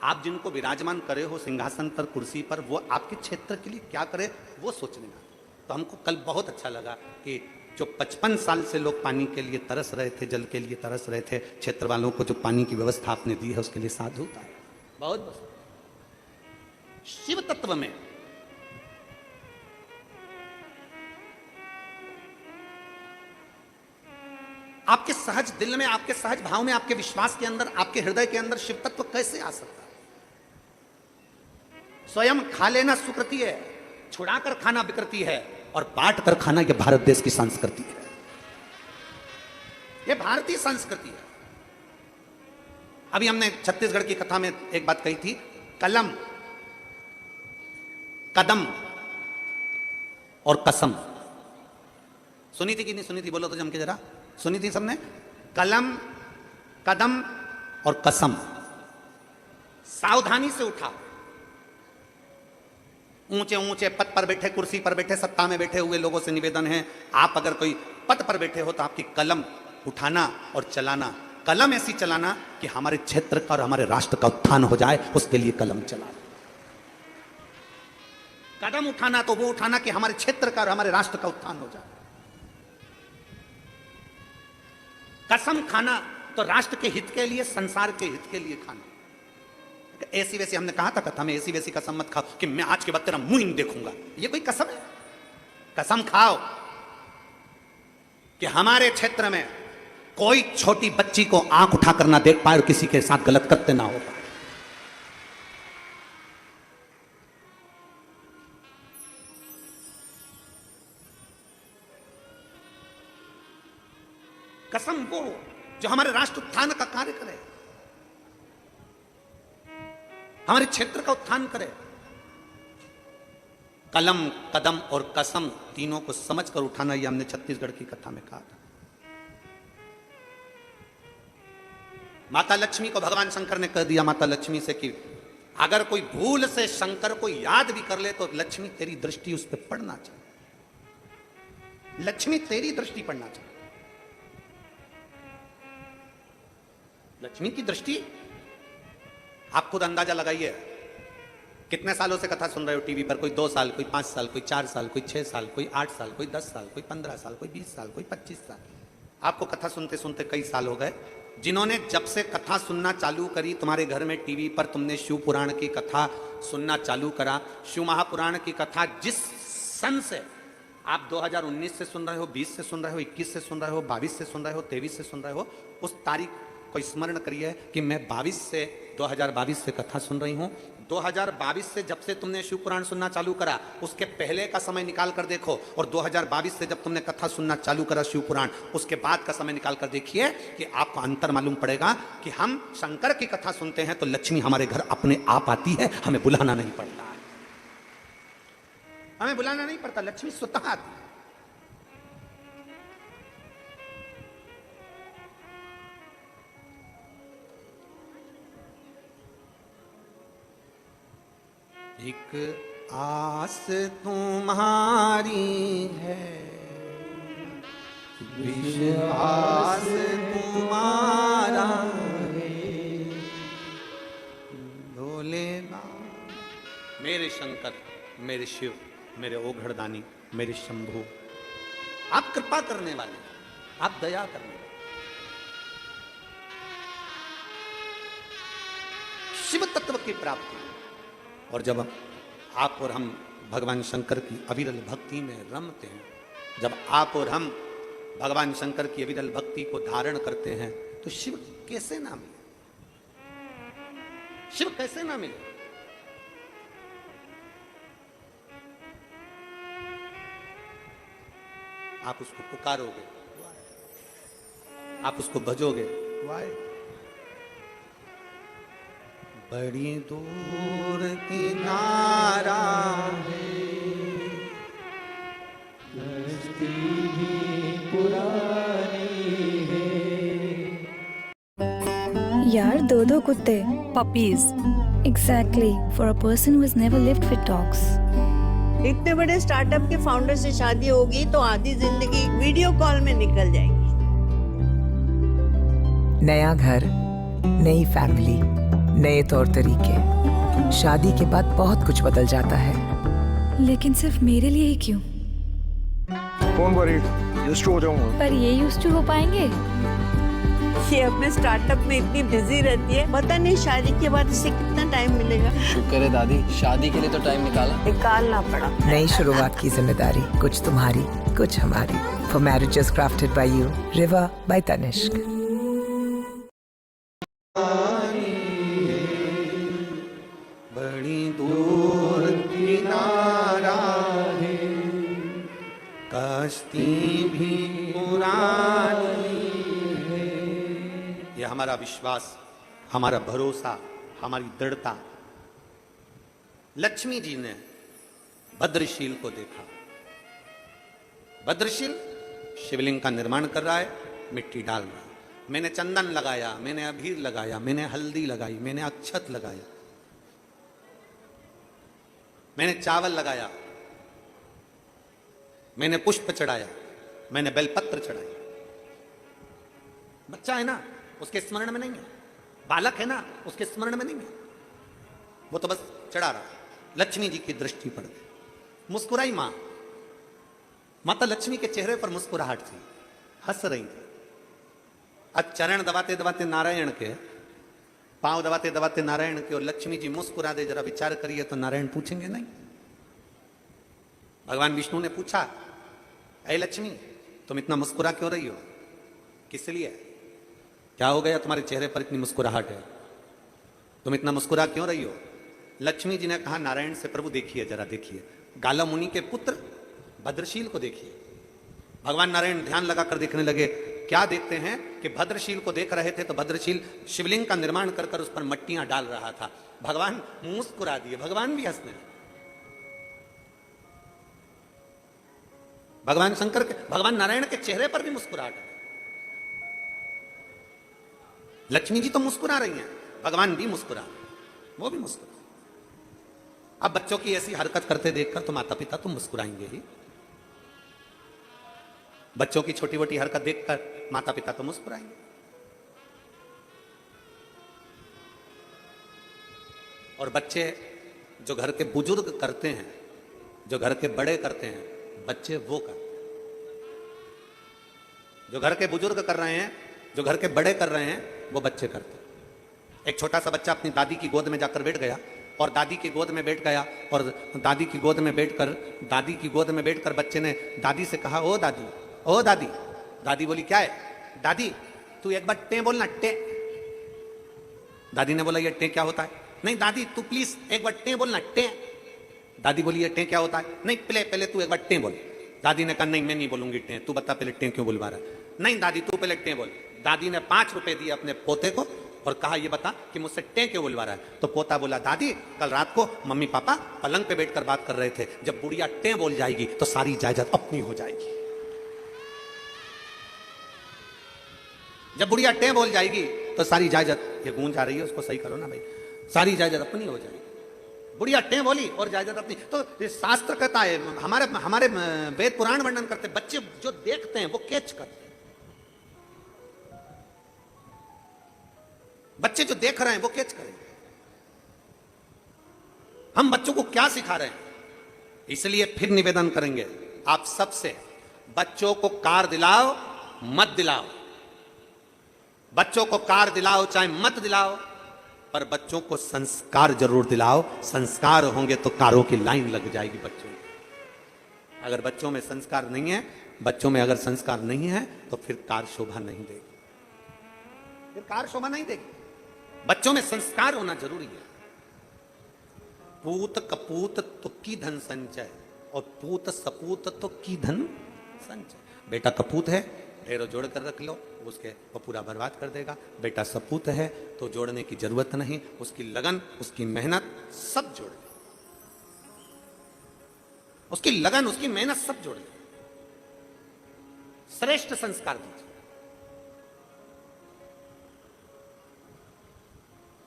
आप जिनको विराजमान करे हो सिंहासन पर, कुर्सी पर, वो आपके क्षेत्र के लिए क्या करे वो सोचने का। तो हमको कल बहुत अच्छा लगा कि जो 55 साल से लोग पानी के लिए तरस रहे थे, जल के लिए तरस रहे थे, क्षेत्र वालों को जो पानी की व्यवस्था आपने दी है उसके लिए साधुता है। बहुत बहुत शिव तत्व में आपके सहज दिल में, आपके सहज भाव में, आपके विश्वास के अंदर, आपके हृदय के अंदर शिव तत्व कैसे आ सकता है? स्वयं खा लेना सुकृति है, छुड़ाकर खाना विकृति है, और बांट कर खाना यह भारत देश की संस्कृति है, यह भारतीय संस्कृति है। अभी हमने छत्तीसगढ़ की कथा में एक बात कही थी, कलम, कदम और कसम। सुनी थी कि नहीं सुनी थी? बोलो तो जम के जरा। सुनी थी सबने? कलम, कदम और कसम। सावधानी से उठा। ऊंचे ऊंचे पद पर बैठे, कुर्सी पर बैठे, सत्ता में बैठे हुए लोगों से निवेदन है, आप अगर कोई पद पर बैठे हो तो आपकी कलम उठाना और चलाना, कलम ऐसी चलाना कि हमारे क्षेत्र का और हमारे राष्ट्र का उत्थान हो जाए, उसके लिए कलम चलाना। कदम उठाना तो वो उठाना कि हमारे क्षेत्र का और हमारे राष्ट्र का उत्थान हो जाए। कसम खाना तो राष्ट्र के हित के लिए, संसार के हित के लिए खाना। ऐसी वैसी हमने कहा था कथा में, ऐसी वैसी कसम मत खाओ कि मैं आज के बाद तेरा मुंह नहीं देखूंगा। ये कोई कसम है? कसम खाओ कि हमारे क्षेत्र में कोई छोटी बच्ची को आंख उठाकर ना देख पाए और किसी के साथ गलत करते ना हो पाए। कसम वो जो हमारे राष्ट्र उत्थान का कार्य करे, हमारे क्षेत्र का उत्थान करे। कलम, कदम और कसम तीनों को समझकर उठाना, यह हमने छत्तीसगढ़ की कथा में कहा था। माता लक्ष्मी को भगवान शंकर ने कह दिया, माता लक्ष्मी से, कि अगर कोई भूल से शंकर को याद भी कर ले तो लक्ष्मी तेरी दृष्टि उस पर पड़ना चाहिए, लक्ष्मी तेरी दृष्टि पड़ना चाहिए। लक्ष्मी की दृष्टि आप खुद अंदाजा लगाइए। कितने सालों से कथा सुन रहे हो टीवी पर? कोई 2 साल, कोई 5 साल, कोई 4 साल, कोई 6 साल, कोई 8 साल, कोई 10 साल, कोई 15 साल, कोई 20 साल, कोई 25 साल। आपको कथा सुनते सुनते कई साल हो गए। जिन्होंने जब से कथा सुनना चालू करी, तुम्हारे घर में टीवी पर तुमने शिव पुराण की कथा सुनना चालू करा, शिव महापुराण की कथा जिस सन से आप 2019 से सुन रहे हो, 20 से सुन रहे हो, 21 से सुन रहे हो, 22 से सुन रहे हो, 23 से सुन रहे हो, उस तारीख को स्मरण करिए कि मैं 2022 से कथा सुन रही हूं। 2022 से जब से तुमने शिव पुराण सुनना चालू करा, उसके पहले का समय निकाल कर देखो, और 2022 से जब तुमने कथा सुनना चालू करा शिव पुराण, उसके बाद का समय निकाल कर देखिए कि आपको अंतर मालूम पड़ेगा कि हम शंकर की कथा सुनते हैं तो लक्ष्मी हमारे घर अपने आप आती है, हमें बुलाना नहीं पड़ता, हमें बुलाना नहीं पड़ता, लक्ष्मी स्वतः आती है। एक आस तुम्हारी है, विश्वास तुम्हारा है, भोलेनाथ। मेरे शंकर, मेरे शिव, मेरे ओघड़दानी, मेरे शंभु, आप कृपा करने वाले, आप दया करने वाले। शिव तत्व की प्राप्ति, और जब आप और हम भगवान शंकर की अविरल भक्ति में रमते हैं, जब आप और हम भगवान शंकर की अविरल भक्ति को धारण करते हैं, तो शिव कैसे ना मिले? शिव कैसे ना मिले? आप उसको पुकारोगे, आप उसको भजोगे, वाहे। बड़ी दूर किनारा है, कश्ती भी पुरानी है। यार 2 कुत्ते puppies, Exactly, for a person who has never lived with dogs. इतने बड़े स्टार्टअप के फाउंडर से शादी होगी तो आधी जिंदगी वीडियो कॉल में निकल जाएगी। नया घर, नई फैमिली, नए तौर तरीके। शादी के बाद बहुत कुछ बदल जाता है। लेकिन सिर्फ मेरे लिए ही क्यों? डोंट वरी, यूज्ड टू हो जाऊंगा। पर ये यूज्ड टू हो पाएंगे? ये अपने स्टार्टअप में इतनी बिजी रहती है, पता नहीं शादी के बाद इसे कितना टाइम मिलेगा। शुक्र है दादी, शादी के लिए तो टाइम निकालना पड़ा। नई शुरुआत की जिम्मेदारी, कुछ तुम्हारी, कुछ हमारी। For marriages crafted by you, Riva by Tanishq. बड़ी दूर किनारा है, कश्ती भी पुरानी है। ये हमारा विश्वास, हमारा भरोसा, हमारी दृढ़ता। लक्ष्मी जी ने भद्रशील को देखा। भद्रशील शिवलिंग का निर्माण कर रहा है, मिट्टी डाल रहा है। मैंने चंदन लगाया, मैंने अबीर लगाया, मैंने हल्दी लगाई, मैंने अक्षत लगाया, मैंने चावल लगाया, मैंने पुष्प चढ़ाया, मैंने बेलपत्र चढ़ाई। बच्चा है ना, उसके स्मरण में नहीं है। बालक है ना, उसके स्मरण में नहीं है। वो तो बस चढ़ा रहा है। लक्ष्मी जी की दृष्टि पड़ गई, मुस्कुराई मां। माता लक्ष्मी के चेहरे पर मुस्कुराहट थी, हंस रही थी। आज चरण दबाते दबाते नारायण के, पांव दबाते दबाते नारायण के, और लक्ष्मी जी मुस्कुरा दे, जरा विचार करिए तो नारायण पूछेंगे नहीं? भगवान विष्णु ने पूछा, ऐ लक्ष्मी तुम इतना मुस्कुरा क्यों रही हो? किस लिए? क्या हो गया तुम्हारे चेहरे पर इतनी मुस्कुराहट है? तुम इतना मुस्कुरा क्यों रही हो? लक्ष्मी जी ने कहा, नारायण से प्रभु देखिए, जरा देखिए, गाला मुनि के पुत्र भद्रशील को देखिए। भगवान नारायण ध्यान लगाकर देखने लगे। क्या देखते हैं कि भद्रशील को देख रहे थे तो भद्रशील शिवलिंग का निर्माण कर कर उस पर मट्टियां डाल रहा था। भगवान मुस्कुरा दिए, भगवान भी हंसने लगे। भगवान शंकर के, भगवान नारायण के चेहरे पर भी मुस्कुराहट है। लक्ष्मी जी तो मुस्कुरा रही हैं, भगवान भी मुस्कुरा, वो भी मुस्कुरा। अब बच्चों की ऐसी हरकत करते देखकर तो माता पिता तो मुस्कुराएंगे ही। बच्चों की छोटी मोटी हरकत देखकर माता पिता तो मुस्कुराएंगे। और बच्चे जो घर के बुजुर्ग करते हैं, जो घर के बड़े करते हैं, बच्चे वो करते हैं। जो घर के बुजुर्ग कर रहे हैं, जो घर के बड़े कर रहे हैं, वो बच्चे करते हैं। एक छोटा सा बच्चा अपनी दादी की गोद में जाकर बैठ गया, और दादी की गोद में बैठ गया, और दादी की गोद में बैठकर बच्चे ने दादी से कहा, ओ दादी, ओ दादी। दादी बोली, क्या है? दादी तू एक बार टे बोलना, टे। दादी ने बोला, ये टे क्या होता है? नहीं दादी तू प्लीज एक बार टे बोलना, टे। दादी बोली, ये टे क्या होता है? नहीं पहले तू एक बार टे बोल। दादी ने कहा, नहीं मैं नहीं बोलूंगी टे, तू बता पहले टे क्यों बुलवा रहा है? नहीं दादी तू पहले टे बोल। दादी ने 5 रुपए दिए अपने पोते को और कहा, ये बता कि मुझसे टे क्यों बुलवा रहा है? तो पोता बोला, दादी कल रात को मम्मी पापा पलंग पे बैठकर बात कर रहे थे, जब बुढ़िया टे बोल जाएगी तो सारी जायदाद अपनी हो जाएगी। जब बुढ़िया टे बोल जाएगी तो सारी जायदाद, ये गूंज आ रही है उसको सही करो ना भाई, सारी जायदाद अपनी हो जाएगी। बुढ़िया टे बोली और जायदाद अपनी। तो ये शास्त्र कहता है, हमारे वेद पुराण वर्णन करते, बच्चे जो देखते हैं वो कैच करते हैं। बच्चे जो देख रहे हैं वो कैच करेंगे। हम बच्चों को क्या सिखा रहे हैं? इसलिए फिर निवेदन करेंगे आप सबसे, बच्चों को कार दिलाओ मत दिलाओ, बच्चों को कार दिलाओ चाहे मत दिलाओ, पर बच्चों को संस्कार जरूर दिलाओ। संस्कार होंगे तो कारों की लाइन लग जाएगी बच्चों की। अगर बच्चों में संस्कार नहीं है, बच्चों में अगर संस्कार नहीं है तो फिर कार शोभा नहीं देगी, फिर कार शोभा नहीं देगी। बच्चों में संस्कार होना जरूरी है। पूत कपूत तो की धन संचय, और पूत सपूत तो की धन संचय। बेटा कपूत है, ढेरों जोड़ कर रख लो, उसके वो पूरा बर्बाद कर देगा। बेटा सपूत है तो जोड़ने की जरूरत नहीं, उसकी लगन, उसकी मेहनत सब जोड़ ले, उसकी लगन, उसकी मेहनत सब जोड़ ले। श्रेष्ठ संस्कार दीजिए।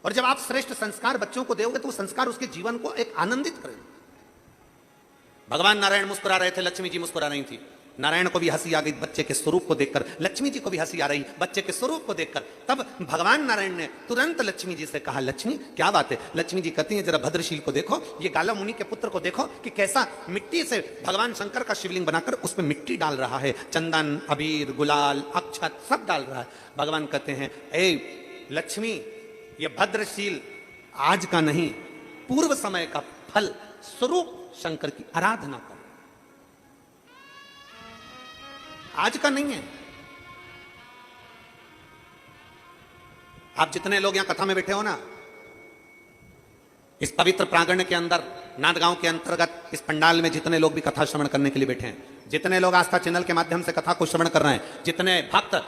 और जब आप श्रेष्ठ संस्कार बच्चों को दोगे तो वो संस्कार उसके जीवन को एक आनंदित करेंगे। भगवान नारायण मुस्कुरा रहे थे, लक्ष्मी जी मुस्कुरा रही थी। नारायण को भी हंसी आ गई बच्चे के स्वरूप को देखकर, लक्ष्मी जी को भी हंसी आ रही बच्चे के स्वरूप को देखकर। तब भगवान नारायण ने तुरंत लक्ष्मी जी से कहा, लक्ष्मी क्या बात है? लक्ष्मी जी कहती हैं, जरा भद्रशील को देखो, ये गाला मुनि के पुत्र को देखो कि कैसा मिट्टी से भगवान शंकर का शिवलिंग बनाकर उसमें मिट्टी डाल रहा है, चंदन, अबीर, गुलाल, अक्षत सब डाल रहा है। भगवान कहते हैं, ए लक्ष्मी, ये भद्रशील आज का नहीं, पूर्व समय का फल स्वरूप शंकर की आराधना करो, आज का नहीं है। आप जितने लोग यहां कथा में बैठे हो ना, इस पवित्र प्रांगण के अंदर, नांदगांव के अंतर्गत इस पंडाल में जितने लोग भी कथा श्रवण करने के लिए बैठे हैं, जितने लोग आस्था चैनल के माध्यम से कथा को श्रवण कर रहे हैं, जितने भक्त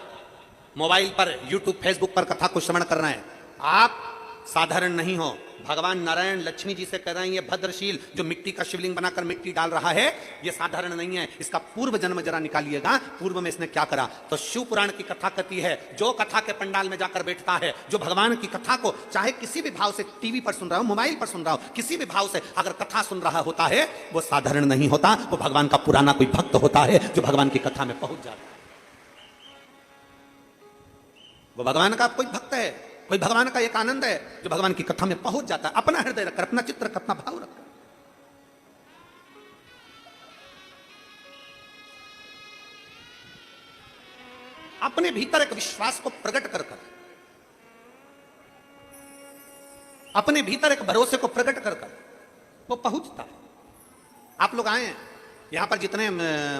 मोबाइल पर, यूट्यूब, फेसबुक पर कथा को श्रवण कर रहे हैं, आप साधारण नहीं हो। भगवान नारायण लक्ष्मी जी से कह रहे हैं, ये भद्रशील जो मिट्टी का शिवलिंग बनाकर मिट्टी डाल रहा है, ये साधारण नहीं है, इसका पूर्व जन्म जरा निकालिएगा, पूर्व में इसने क्या करा। तो शिव पुराण की कथा कहती है, जो कथा के पंडाल में जाकर बैठता है, जो भगवान की कथा को चाहे किसी भी भाव से टीवी पर सुन रहा हो, मोबाइल पर सुन रहा हो, किसी भी भाव से अगर कथा सुन रहा होता है, वो साधारण नहीं होता, वो भगवान का पुराना कोई भक्त होता है जो भगवान की कथा में पहुंच जाता है। वो भगवान का कोई भक्त है, कोई भगवान का एक आनंद है जो भगवान की कथा में पहुंच जाता है, अपना हृदय रखकर, अपना चित्र रखकर, अपना भाव रखकर। अपने भीतर एक विश्वास को प्रकट कर कर, अपने भीतर एक भरोसे को प्रकट कर कर वो पहुंचता है। आप लोग आए हैं यहां पर, जितने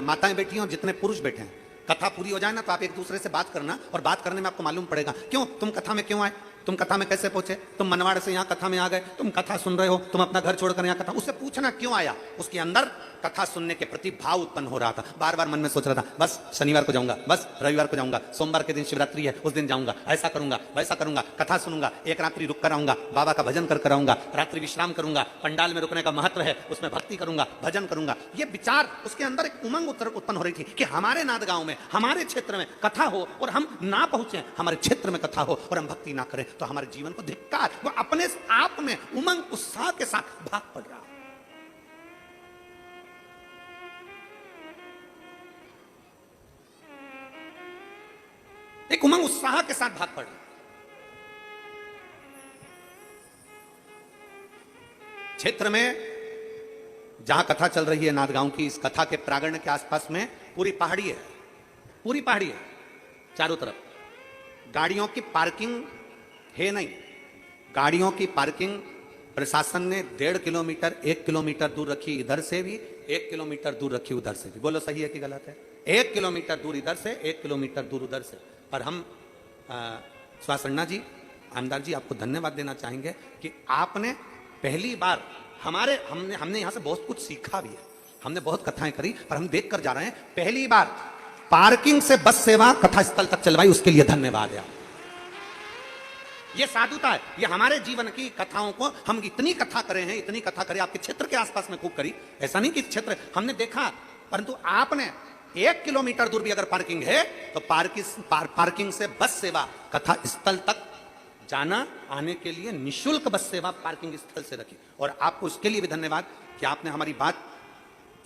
माताएं बैठी हैं और जितने पुरुष बैठे हैं, कथा पूरी हो जाए ना तो आप एक दूसरे से बात करना, और बात करने में आपको मालूम पड़ेगा क्यों तुम कथा में क्यों आए, तुम कथा में कैसे पहुंचे, तुम मनवाड़ से यहां कथा में आ गए, तुम कथा सुन रहे हो, तुम अपना घर छोड़कर यहां कथा, उससे पूछना क्यों आया। उसके अंदर कथा सुनने के प्रति भाव उत्पन्न हो रहा था। बार बार मन में सोच रहा था, बस शनिवार को जाऊंगा, बस रविवार को जाऊंगा, सोमवार के दिन शिवरात्रि है उस दिन जाऊंगा, ऐसा करूंगा, वैसा करूंगा, कथा सुनूंगा, एक रात्रि रुक कर आऊंगा, बाबा का भजन कर आऊंगा, रात्रि विश्राम करूंगा, पंडाल में रुकने का महत्व है, उसमें भक्ति करूंगा, भजन करूंगा। ये विचार उसके अंदर एक उमंग उत्पन्न हो रही थी कि हमारे नांदगांव में, हमारे क्षेत्र में कथा हो और हम ना पहुंचे, हमारे क्षेत्र में कथा हो और हम भक्ति ना करें तो हमारे जीवन को धिक्कार। वो अपने आप में उमंग उत्साह के साथ भाग पड़ रहा। एक उमंग उत्साह के साथ भाग पड़ रहा। क्षेत्र में जहां कथा चल रही है नांदगांव की, इस कथा के प्रांगण के आसपास में पूरी पहाड़ी है, पूरी पहाड़ी है, चारों तरफ गाड़ियों की पार्किंग है नहीं। गाड़ियों की पार्किंग प्रशासन ने 1.5 किलोमीटर, 1 किलोमीटर दूर रखी इधर से भी, 1 किलोमीटर दूर रखी उधर से भी। बोलो सही है कि गलत है? 1 किलोमीटर दूर इधर से, 1 किलोमीटर दूर उधर से। पर हम सुहास जी, आमदार जी, आपको धन्यवाद देना चाहेंगे कि आपने पहली बार हमने यहां से बहुत कुछ सीखा भी है, हमने बहुत कथाएं करी, पर हम देख कर जा रहे हैं, पहली बार पार्किंग से बस सेवा कथा स्थल तक चलवाई, उसके लिए धन्यवाद है। ये साधुता है, ये हमारे जीवन की कथाओं को हम इतनी कथा करे हैं, इतनी कथा करे, आपके क्षेत्र के आसपास में खूब करी, ऐसा नहीं कि क्षेत्र हमने देखा, परंतु आपने 1 किलोमीटर दूर भी अगर पार्किंग है तो पार्किंग से बस सेवा कथा स्थल तक जाना आने के लिए निःशुल्क बस सेवा पार्किंग स्थल से रखी। और आपको उसके लिए भी धन्यवाद कि आपने हमारी बात,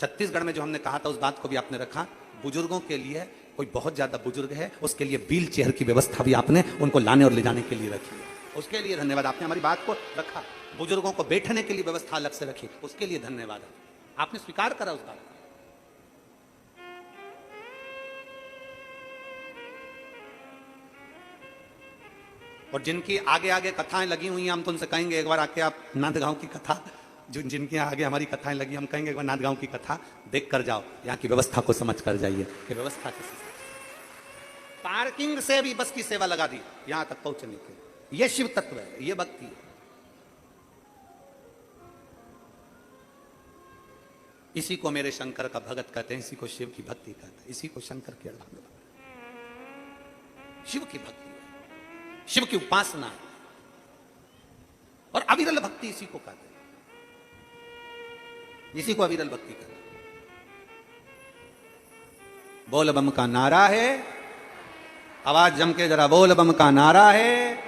छत्तीसगढ़ में जो हमने कहा था उस बात को भी आपने रखा। बुजुर्गों के लिए, कोई बहुत ज्यादा बुजुर्ग है, उसके लिए व्हील चेयर की व्यवस्था भी आपने उनको लाने और ले जाने के लिए रखी है, उसके लिए धन्यवाद। आपने हमारी बात को रखा, बुजुर्गों को बैठने के लिए व्यवस्था अलग से रखी, उसके लिए धन्यवाद। आपने स्वीकार करा उस बात। और जिनकी आगे आगे कथाएं लगी हुई हैं, हम तो उनसे कहेंगे एक बार आके आप नांदगांव की कथा, जिनके आगे हमारी कथाएं लगी, हम कहेंगे एक बार नांदगांव की कथा देख कर जाओ, यहाँ की व्यवस्था को समझ कर जाइए कि व्यवस्था कैसी। पार्किंग से भी बस की सेवा लगा दी यहां तक पहुंचने के। ये शिव तत्व है, ये भक्ति है। इसी को मेरे शंकर का भगत कहते हैं, इसी को शिव की भक्ति कहते हैं, इसी को शंकर की अर्धांगिनी, शिव की भक्ति है, शिव की उपासना है, और अविरल भक्ति इसी को कहते हैं, इसी को अविरल भक्ति कहते हैं। बोल बम का नारा है, आवाज जम के जरा बोल बम का नारा है,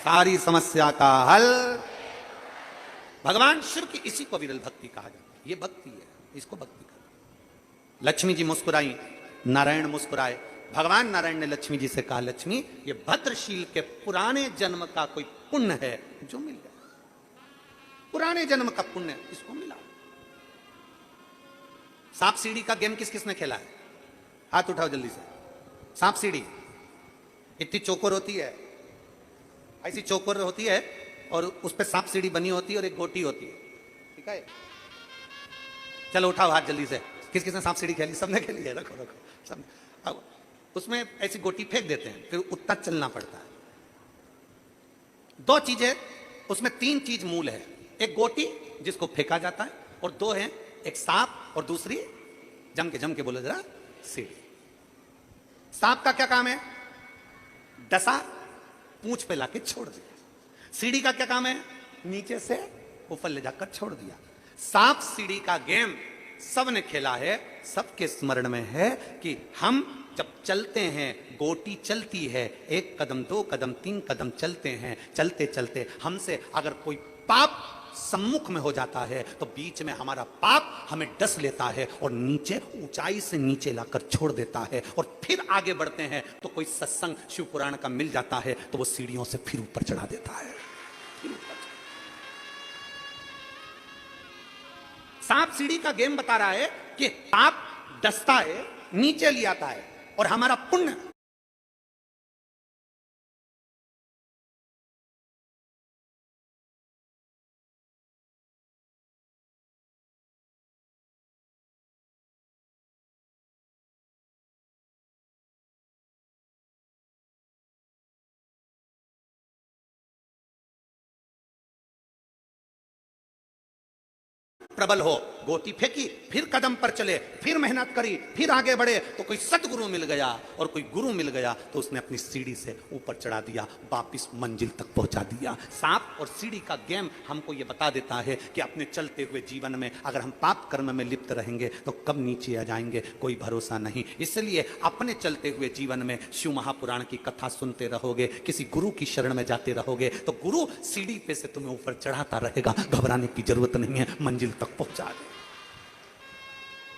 सारी समस्या का हल। भगवान शिव की इसी को विरल भक्ति कहा जाता है। ये भक्ति है, इसको भक्ति कहा। लक्ष्मी जी मुस्कुराई, नारायण मुस्कुराए। भगवान नारायण ने लक्ष्मी जी से कहा, लक्ष्मी ये भद्रशील के पुराने जन्म का कोई पुण्य है जो मिल गया, पुराने जन्म का पुण्य इसको मिला। सांप सीढ़ी का गेम किस किसने खेला है? हाथ उठाओ जल्दी से। सांप सीढ़ी इतनी चौकोर होती है, ऐसी चौकोर होती है और उस पर सांप सीढ़ी बनी होती है और एक गोटी होती है, ठीक है? चलो उठाओ हाथ जल्दी से। किस किसने सांप सीढ़ी खेली? सबने खेली है। रखो रखो सब। अब उसमें ऐसी गोटी फेंक देते हैं, फिर उतना चलना पड़ता है। दो चीजें उसमें, तीन चीज मूल है। एक गोटी जिसको फेंका जाता है, और दो है, एक सांप और दूसरी जम के बोलो जरा, सीढ़ी। सांप का क्या काम है? डसा, पूंछ पे लाके छोड़ दिया। सीढ़ी का क्या काम है? नीचे से ऊपर ले जाकर छोड़ दिया। सांप सीढ़ी का गेम सबने खेला है, सबके स्मरण में है कि हम जब चलते हैं, गोटी चलती है, एक कदम, दो कदम, तीन कदम चलते हैं, चलते चलते हमसे अगर कोई पाप सम्मुख में हो जाता है तो बीच में हमारा पाप हमें डस लेता है और नीचे, ऊंचाई से नीचे लाकर छोड़ देता है। और फिर आगे बढ़ते हैं तो कोई सत्संग शिव पुराण का मिल जाता है तो वो सीढ़ियों से फिर ऊपर चढ़ा देता है। सांप सीढ़ी का गेम बता रहा है कि पाप डसता है, नीचे ले आता है, और हमारा पुण्य प्रबल हो। गोटी फेंकी, फिर कदम पर चले, फिर मेहनत करी, फिर आगे बढ़े तो कोई सतगुरु मिल गया, और कोई गुरु मिल गया तो उसने अपनी सीढ़ी से ऊपर चढ़ा दिया, वापिस मंजिल तक पहुंचा दिया। सांप और सीढ़ी का गेम हमको यह बता देता है कि अपने चलते हुए जीवन में अगर हम पाप कर्म में लिप्त रहेंगे तो कब नीचे आ जाएंगे कोई भरोसा नहीं। इसलिए अपने चलते हुए जीवन में शिव महापुराण की कथा सुनते रहोगे, किसी गुरु की शरण में जाते रहोगे तो गुरु सीढ़ी पे से तुम्हें ऊपर चढ़ाता रहेगा। घबराने की जरूरत नहीं है, मंजिल तक पहुंचा दे।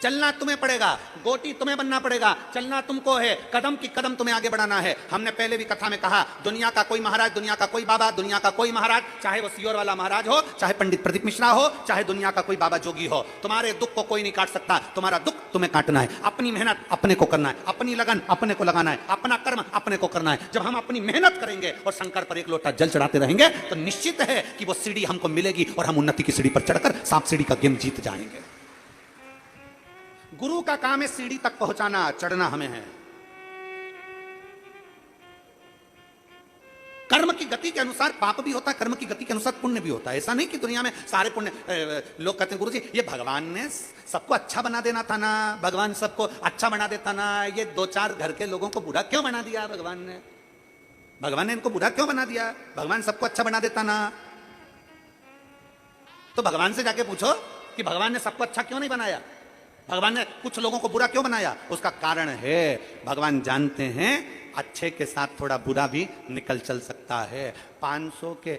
चलना तुम्हें पड़ेगा, गोटी तुम्हें बनना पड़ेगा, चलना तुमको है, कदम की कदम तुम्हें आगे बढ़ाना है। हमने पहले भी कथा में कहा, दुनिया का कोई महाराज, दुनिया का कोई बाबा, दुनिया का कोई महाराज, चाहे वो सियोर वाला महाराज हो, चाहे पंडित प्रदीप मिश्रा हो, चाहे दुनिया का कोई बाबा जोगी हो, तुम्हारे दुख को कोई नहीं काट सकता। तुम्हारा दुख तुम्हें काटना है, अपनी मेहनत अपने को करना है, अपनी लगन अपने को लगाना है, अपना कर्म अपने को करना है। जब हम अपनी मेहनत करेंगे और शंकर पर एक लोटा जल चढ़ाते रहेंगे तो निश्चित है कि वो सीढ़ी हमको मिलेगी और हम उन्नति की सीढ़ी पर चढ़कर सांप सीढ़ी का गेम जीत जाएंगे। गुरु का काम है सीढ़ी तक पहुंचाना, चढ़ना हमें है। कर्म की गति के अनुसार पाप भी होता है, कर्म की गति के अनुसार पुण्य भी होता है। ऐसा नहीं कि दुनिया में सारे पुण्य, लोग कहते हैं गुरुजी ये भगवान ने सबको अच्छा बना देना था ना, भगवान सबको अच्छा बना देता ना, ये दो चार घर के लोगों को बुरा क्यों बना दिया भगवान ने? भगवान ने इनको बुरा क्यों बना दिया? भगवान सबको अच्छा बना देता ना। तो भगवान से जाके पूछो कि भगवान ने सबको अच्छा क्यों नहीं बनाया, भगवान ने कुछ लोगों को बुरा क्यों बनाया? उसका कारण है भगवान जानते हैं अच्छे के साथ थोड़ा बुरा भी निकल चल सकता है। 500 के,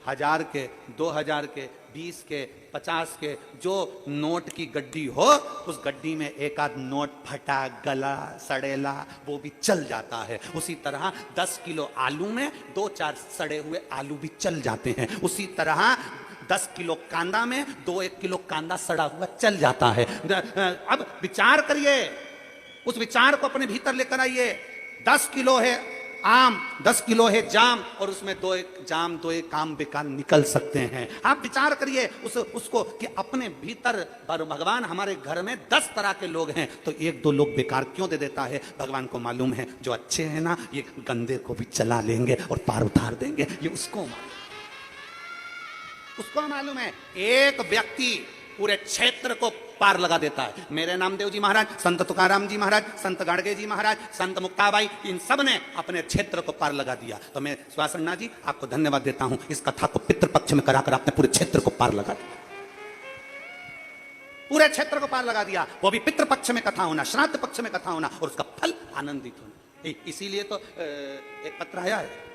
1000 के, 2000 के, 20 के, 50 के जो नोट की गड्डी हो, उस गड्डी में एक आध नोट फटा, गला, सड़ेला, वो भी चल जाता है। उसी तरह 10 किलो आलू में 2-4 सड़े हुए आलू भी चल जाते हैं। उसी तरह 10 किलो कांदा में 2-1 किलो कांदा सड़ा हुआ चल जाता है। अब विचार करिए, उस विचार को अपने भीतर लेकर आइए। 10 किलो है आम, 10 किलो है जाम, और उसमें 2-1 जाम 2-1 आम बेकार निकल सकते हैं। आप विचार करिए उसको कि अपने भीतर भगवान हमारे घर में 10 तरह के लोग हैं तो 1-2 लोग बेकार क्यों दे देता है? भगवान को मालूम है जो अच्छे हैं ना, ये गंदे को भी चला लेंगे और पार उतार देंगे। ये उसको मालूम है। एक व्यक्ति पूरे क्षेत्र को पार लगा देता है। मेरे नामदेव जी महाराज, संत तुकाराम जी महाराज, संत गाड़गे जी महाराज, संत मुक्ताबाई, इन सब ने अपने क्षेत्र को पार लगा दिया। तो मैं सुहासन्ना जी आपको धन्यवाद देता हूं, इस कथा को पितृपक्ष में कराकर आपने पूरे क्षेत्र को पार लगा दिया, पूरे क्षेत्र को पार लगा दिया। वो भी पितृपक्ष में कथा होना, श्राद्ध पक्ष में कथा होना, और उसका फल आनंदित होना। इसीलिए तो एक पत्र आया है,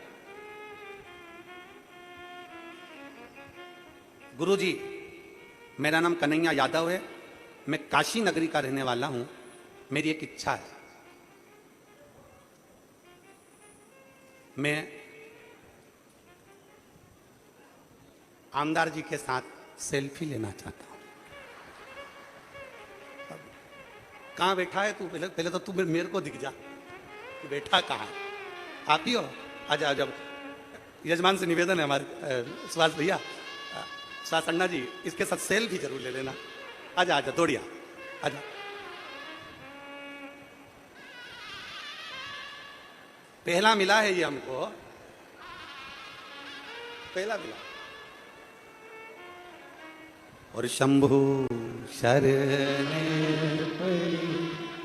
गुरुजी, मेरा नाम कन्हैया यादव है, मैं काशी नगरी का रहने वाला हूं। मेरी एक इच्छा है, मैं आमदार जी के साथ सेल्फी लेना चाहता हूं। कहां बैठा है तू? पहले तो तू मेरे को दिख जा, तू बैठा कहां है? आप ही हो? आजा आजा। यजमान से निवेदन है हमारे सुभाष भैया, सुभाष अन्ना जी, इसके साथ सेल्फी जरूर ले लेना। आजा आजा, दौड़िया आजा। पहला मिला है ये हमको, पहला मिला। और शंभु शरण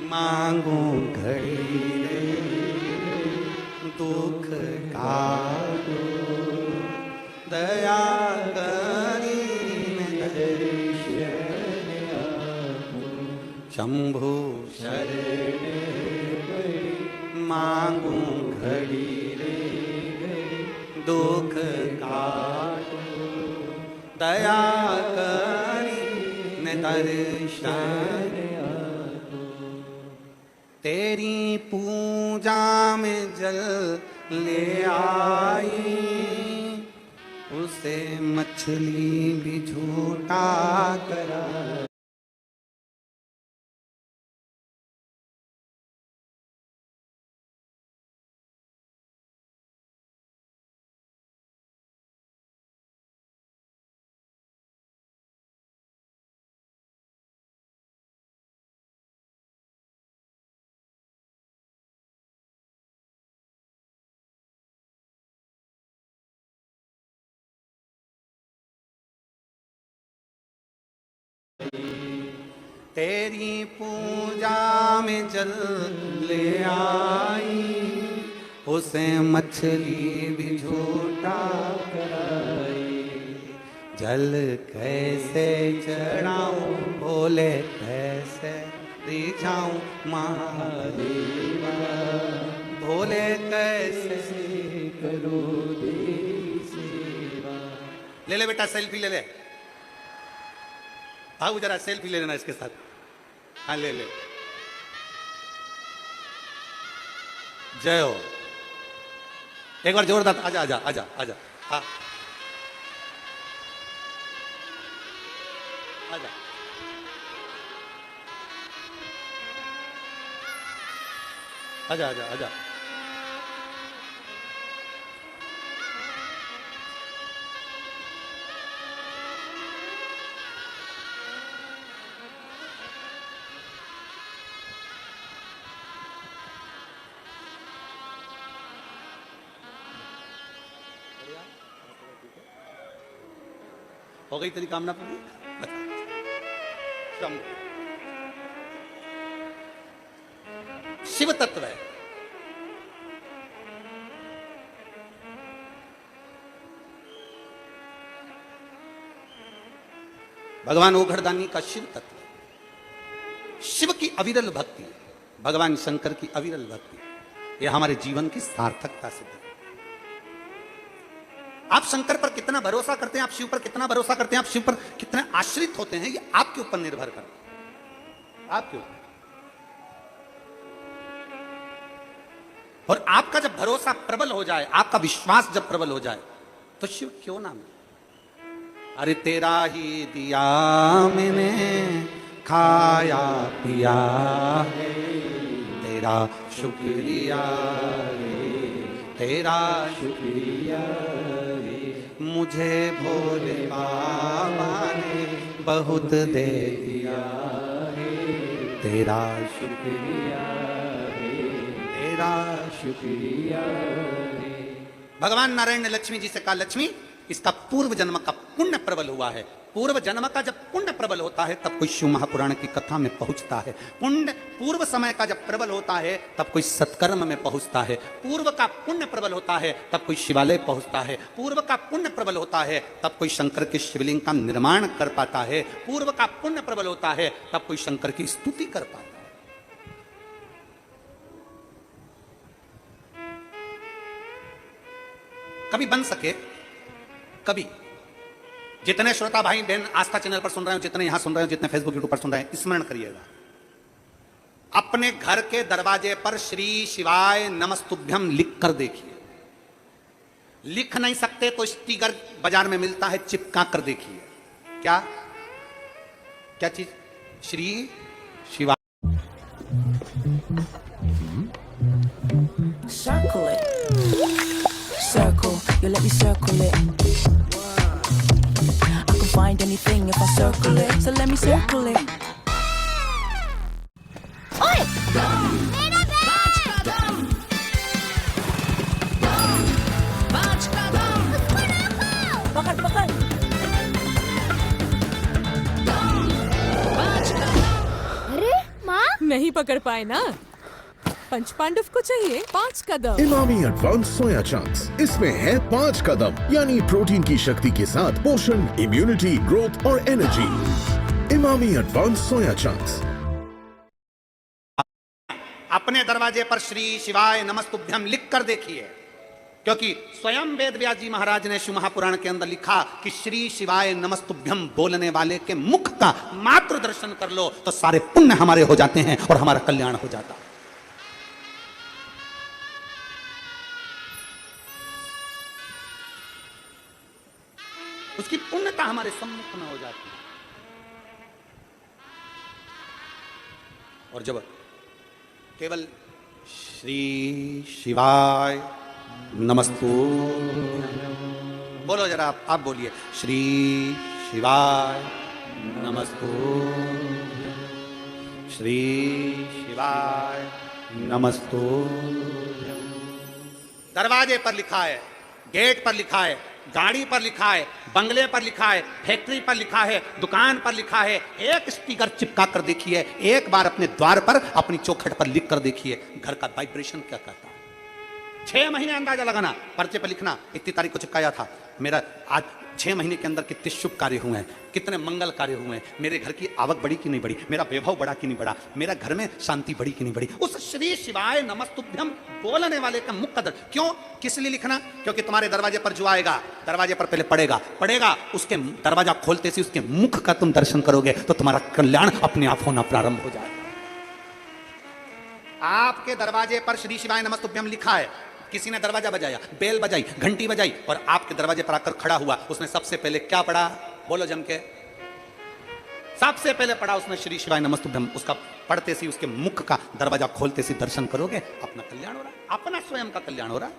मांगू घड़ी रे, दुख काटो दया करी शंभु शरण मांगू घड़ी रे, दुख काटो दया करी न दर्शन। तेरी पूजा में जल ले आई, उसे मछली भी झूठा करा। तेरी पूजा में जल ले आई, उसे मछली भी झूठा कराई। जल कैसे चढ़ाऊं भोले, कैसे रिझाऊं महादेवा, भोले कैसे करो सेवा। ले ले बेटा, सेल्फी ले ले। भाऊ जरा सेल्फी ले लेना इसके साथ। हाँ ले ले। जय हो। एक बार जोरदार, आजा आजा आजा आजा। हाँ आजा। आजा आजा आजा। हो गई तेरी कामना पूरी? शिव तत्व है। भगवान ओघड़दानी का शिव तत्व, शिव की अविरल भक्ति, भगवान शंकर की अविरल भक्ति, यह हमारे जीवन की सार्थकता सिद्ध है। आप शंकर पर कितना भरोसा करते हैं, आप शिव पर कितना भरोसा करते हैं, आप शिव पर कितने आश्रित होते हैं, ये आपके ऊपर निर्भर करता है, आपके ऊपर। और आपका जब भरोसा प्रबल हो जाए, आपका विश्वास जब प्रबल हो जाए, तो शिव क्यों ना मिले। अरे तेरा ही दिया मैंने खाया पिया है, तेरा शुक्रिया है, तेरा शुक्रिया है, मुझे भोले बाबा ने बहुत दे दिया है, तेरा शुक्रिया है, तेरा शुक्रिया है। भगवान नारायण ने लक्ष्मी जी से कहा, लक्ष्मी इसका पूर्व जन्म का पुण्य प्रबल हुआ है। पूर्व जन्म का जब पुण्य प्रबल होता है तब कोई शिव महापुराण की कथा में पहुंचता है। पुण्य पूर्व समय का जब प्रबल होता है तब कोई सत्कर्म में पहुंचता है। पूर्व का पुण्य प्रबल होता है तब कोई शिवालय पहुंचता है। पूर्व का पुण्य प्रबल होता है तब कोई शंकर के शिवलिंग का निर्माण कर पाता है। पूर्व का पुण्य प्रबल होता है तब कोई शंकर की स्तुति कर पाता है। कभी बन सके, कभी जितने श्रोता भाई बहन आस्था चैनल पर सुन रहे हो, जितने यहां सुन रहे हो, जितने फेसबुक यूट्यूब पर सुन रहे हैं, स्मरण करिएगा, अपने घर के दरवाजे पर श्री शिवाय नमस्तुभ्यम लिख कर देखिए। लिख नहीं सकते तो स्टिकर बाजार में मिलता है, चिपका कर देखिए। क्या क्या चीज? श्री शिवाय। Circle it. Circle, you let me circle it. I can find anything if I circle it. So let me circle it. ओए! मेरा बैग! पकड़ पकड़। अरे माँ, नहीं पकड़ पाए ना? पंच पांडव को चाहिए 5 कदम। इमामी एडवांस सोया चंक्स, इसमें है 5 कदम, यानी प्रोटीन की शक्ति के साथ पोषण, इम्यूनिटी, ग्रोथ और energy. Emami advance soya chunks. अपने दरवाजे पर श्री शिवाय नमस्तुभ्यम लिख कर देखिए, क्योंकि स्वयं वेद व्यास जी महाराज ने शिव महापुराण के अंदर लिखा कि श्री शिवाय नमस्तुभ्यम बोलने वाले के मुख का मात्र दर्शन कर लो तो सारे पुण्य हमारे हो जाते हैं और हमारा कल्याण हो जाता है। उसकी पुण्यता हमारे सम्मुख में हो जाती है। और जब केवल श्री शिवाय नमस्तु, बोलो जरा, आप बोलिए, श्री शिवाय नमस्तु, श्री शिवाय नमस्तु। दरवाजे पर लिखा है, गेट पर लिखा है, गाड़ी पर लिखा है, बंगले पर लिखा है, फैक्ट्री पर लिखा है, दुकान पर लिखा है। एक स्टिकर चिपका कर देखिए, एक बार अपने द्वार पर, अपनी चौखट पर लिख कर देखिए, घर का वाइब्रेशन क्या कहता है। 6 महीने अंदाजा लगाना, पर्चे पर लिखना, इतनी तारीख को चिपकाया था, मेरा आज 6 महीने के अंदर कितने शुभ कार्य हुए हैं, कितने मंगल कार्य हुए हैं, मेरे घर की आवक बढ़ी कि नहीं बढ़ी, मेरा वैभव बढ़ा कि नहीं बढ़ा, मेरा घर में शांति बढ़ी कि नहीं बढ़ी। उस श्री शिवाय नमस्तुभ्यम बोलने वाले का मुख कदर क्यों, किस लिए लिखना? क्योंकि तुम्हारे दरवाजे पर जो आएगा, दरवाजे पर पहले पड़ेगा, उसके दरवाजा खोलते से उसके मुख का तुम दर्शन करोगे तो तुम्हारा कल्याण अपने आप होना प्रारंभ हो जाएगा। आपके दरवाजे पर श्री शिवाय नमस्तुभ्यम लिखा है, किसी ने दरवाजा बजाया, बेल बजाई, घंटी बजाई और आपके दरवाजे पर आकर खड़ा हुआ, उसने सबसे पहले क्या पढ़ा? बोलो जम के। सबसे पहले पढ़ा उसने श्री शिवाय नमस्तुभ्यम। उसका पढ़ते सी, उसके मुख का दरवाजा खोलते सी दर्शन करोगे, अपना कल्याण हो रहा, अपना स्वयं का कल्याण हो रहा।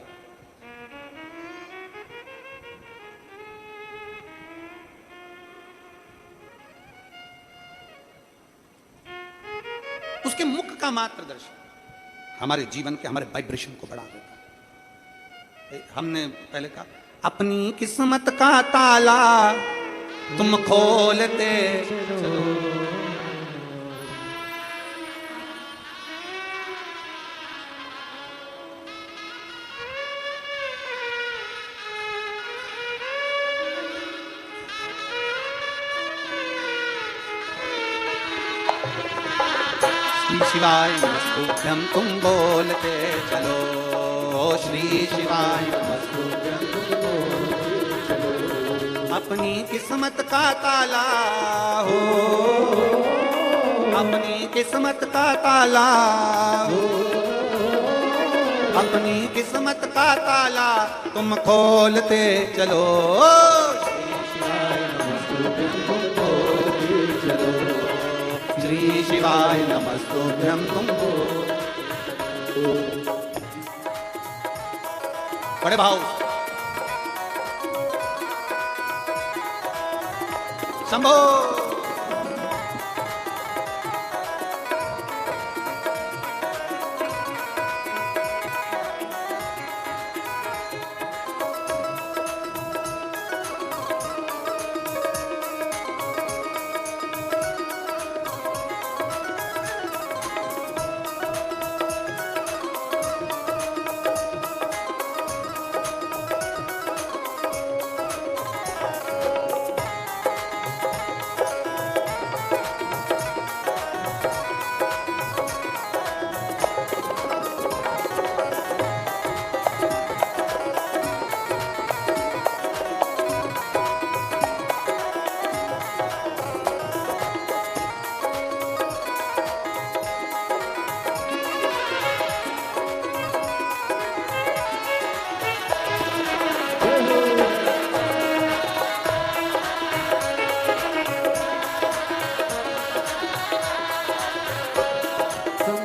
उसके मुख का मात्र दर्शन हमारे जीवन के, हमारे वाइब्रेशन को बढ़ा देता है। हमने पहले कहा, अपनी किस्मत का ताला तुम खोलते चलो। श्री शिवाय नमस्तुभ्यम तुम बोलते चलो, श्री शिवाय नमस्तुभ्यम तुम बोलते चलो। अपनी किस्मत का ताला हो, अपनी किस्मत का ताला हो, अपनी किस्मत का ताला तुम खोलते चलो। श्री शिवाय नमस्तुभ्यम तुम बड़े भाव शंभो।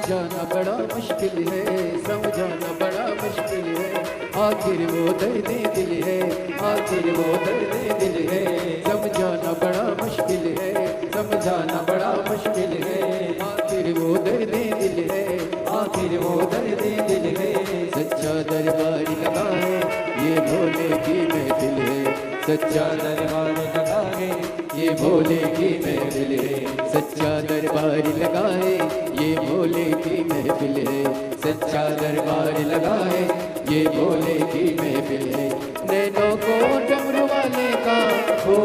समझाना बड़ा मुश्किल है, समझाना बड़ा मुश्किल है। आखिर वो दर्द दिल है, आखिर वो दर्द दिल है। समझाना बड़ा मुश्किल है, समझाना बड़ा मुश्किल है। आखिर वो दर्द दिल है, आखिर वो दर्द दिल है। सच्चा दरबार लगा है, ये भोले की महफिल है। सच्चा दरबार लगा है, ये भोले की महफिल है। सच्चा दरबार लगा है, ये भोले की महफिल है। सच्चा दरबार लगा है, ये भोले की महफिल है। नैनों को डमरू वाले का हो,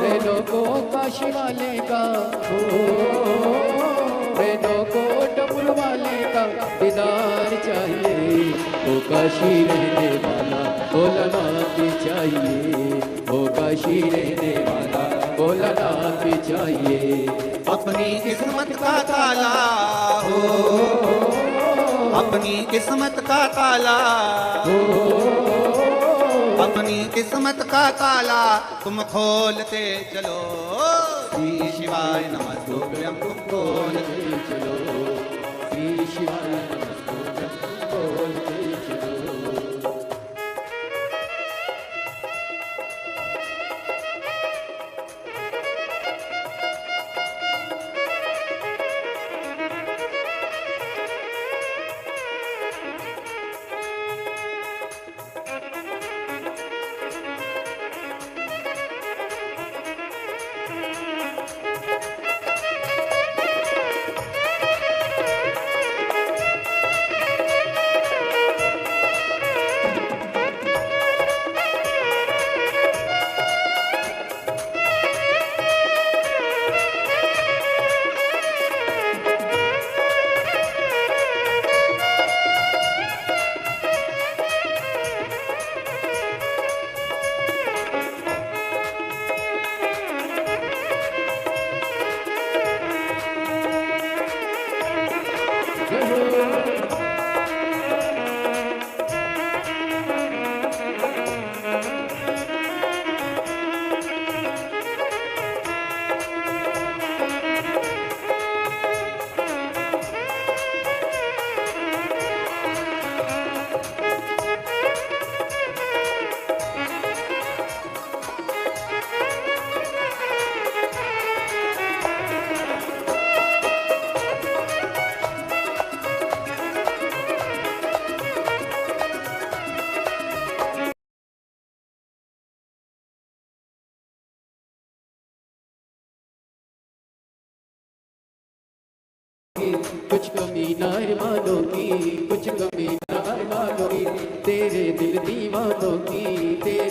नैनों को काशी वाले का हो, नैनों को डमरू वाले का दीदार चाहिए। वो काशी रहने वाला भोलानाथ भी चाहिए, वो काशी रहने वाला भोलानाथ भी चाहिए। अपनी किस्मत का ताला हो, अपनी किस्मत का ताला हो, अपनी किस्मत का ताला तुम खोलते चलो। श्री शिवाय नमस्तुभ्यं, तुम खोलते चलो, श्री शिवाय नमस्तुभ्यं, तुम खोलते चलो। कुछ कमी नार मानों की, कुछ कमी नार मानों की, तेरे दिल दीवानों की, तेरे